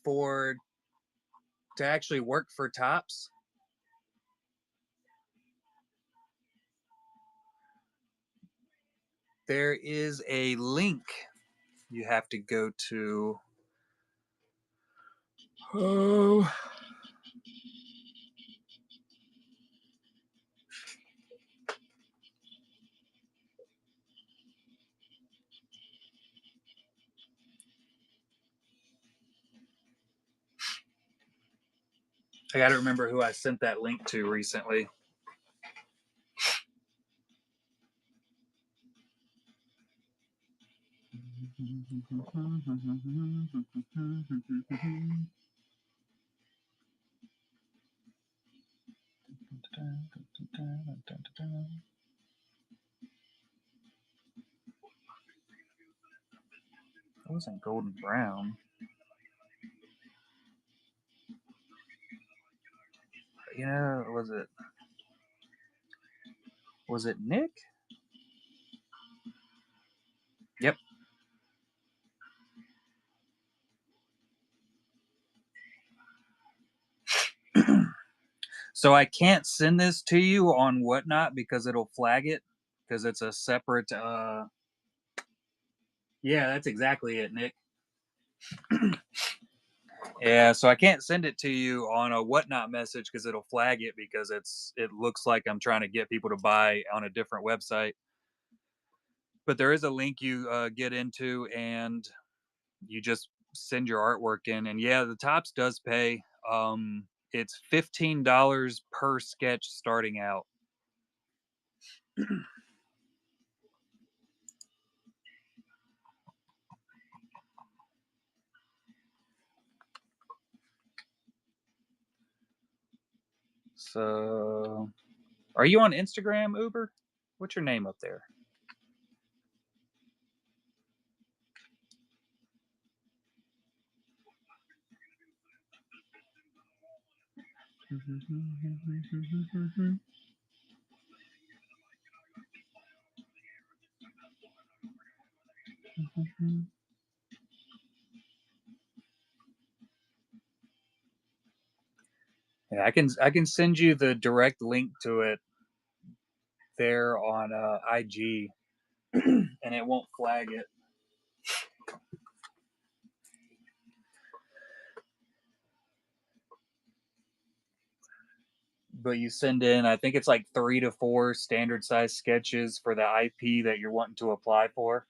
For to actually work for Tops, there is a link you have to go to. Oh. I got to remember who I sent that link to recently. It wasn't golden brown. You know, was it Nick? Yep. So I can't send this to you on Whatnot because it'll flag it because it's a separate yeah, that's exactly it, Nick. Yeah, so I can't send it to you on a Whatnot message because it'll flag it because it looks like I'm trying to get people to buy on a different website. But there is a link you get into and you just send your artwork in, and yeah, the Tops does pay. It's $15 per sketch starting out. So, are you on Instagram, Uber? What's your name up there? Yeah, I can send you the direct link to it there on IG, and it won't flag it. But you send in, I think it's like 3 to 4 standard size sketches for the IP that you're wanting to apply for.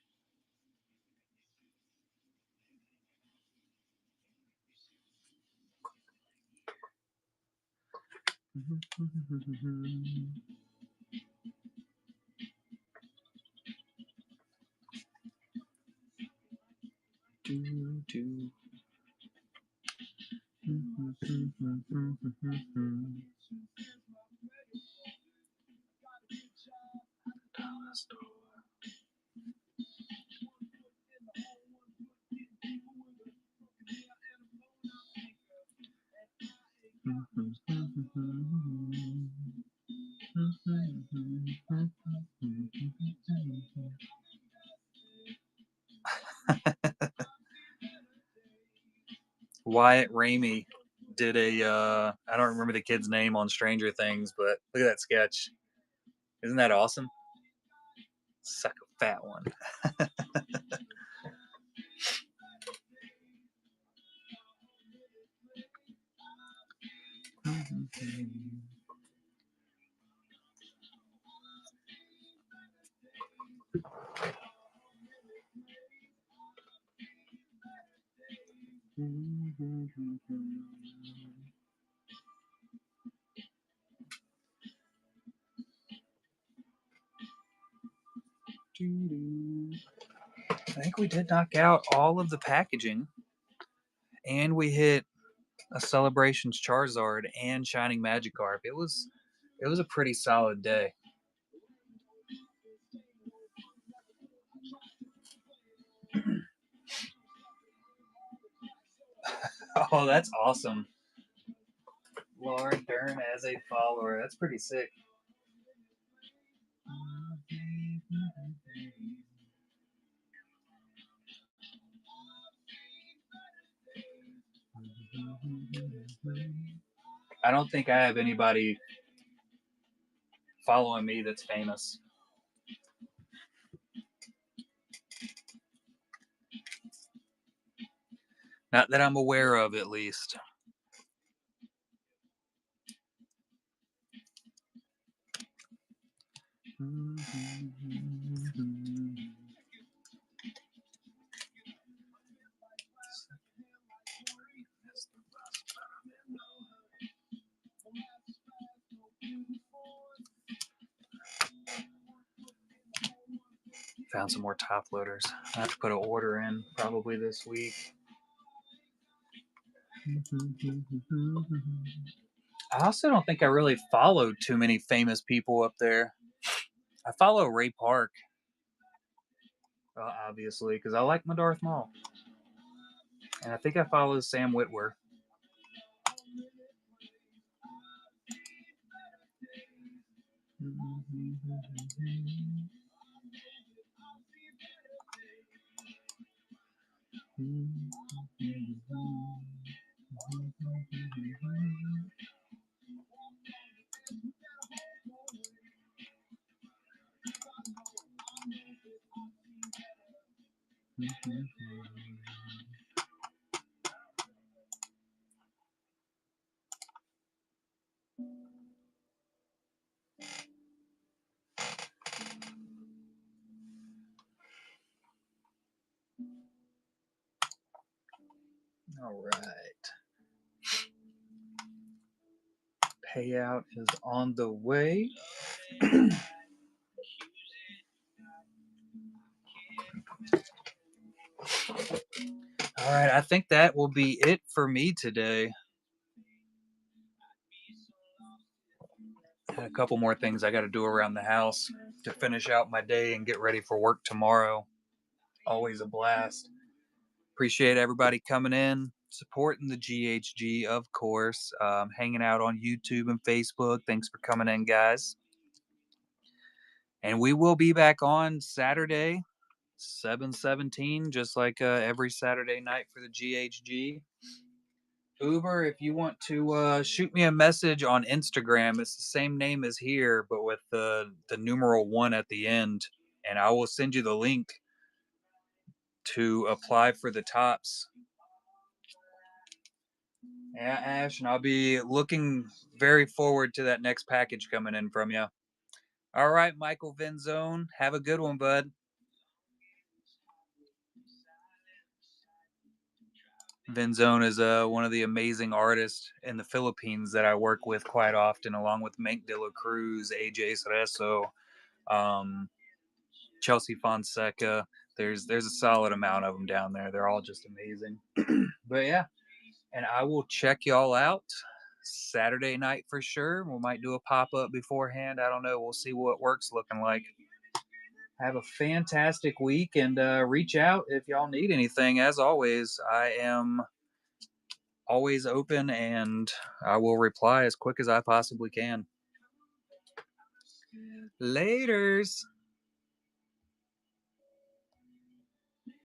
Wyatt Ramey did a I don't remember the kid's name on Stranger Things, but look at that sketch. Isn't that awesome? Suck a fat one. I think we did knock out all of the packaging, and we hit a Celebrations Charizard and Shining Magikarp. It was a pretty solid day. Oh, that's awesome. Lauren Dern as a follower. That's pretty sick. I don't think I have anybody following me that's famous. Not that I'm aware of, at least. Found some more top loaders. I have to put an order in probably this week. I also don't think I really follow too many famous people up there. I follow Ray Park, obviously, because I like my Darth Maul. And I think I follow Sam Witwer. All right. Payout is on the way. All right, I think that will be it for me today. couple more things I got to do around the house to finish out my day and get ready for work tomorrow. Always a blast. Appreciate everybody coming in, supporting the GHG, of course, hanging out on YouTube and Facebook. Thanks for coming in, guys. And we will be back on Saturday, 7/17, just like every Saturday night for the GHG. Uber, if you want to shoot me a message on Instagram, it's the same name as here, but with the numeral 1 at the end, and I will send you the link to apply for the tops. Yeah, Ash, and I'll be looking very forward to that next package coming in from you. All right, Michael Venzone, have a good one, bud. Venzone is one of the amazing artists in the Philippines that I work with quite often, along with Mank de la Cruz, AJ Cerezo, um, Chelsea Fonseca. There's a solid amount of them down there. They're all just amazing. But yeah, and I will check y'all out Saturday night for sure. We might do a pop up beforehand. I don't know. We'll see what work's looking like. Have a fantastic week and reach out if y'all need anything. As always, I am always open and I will reply as quick as I possibly can. Laters.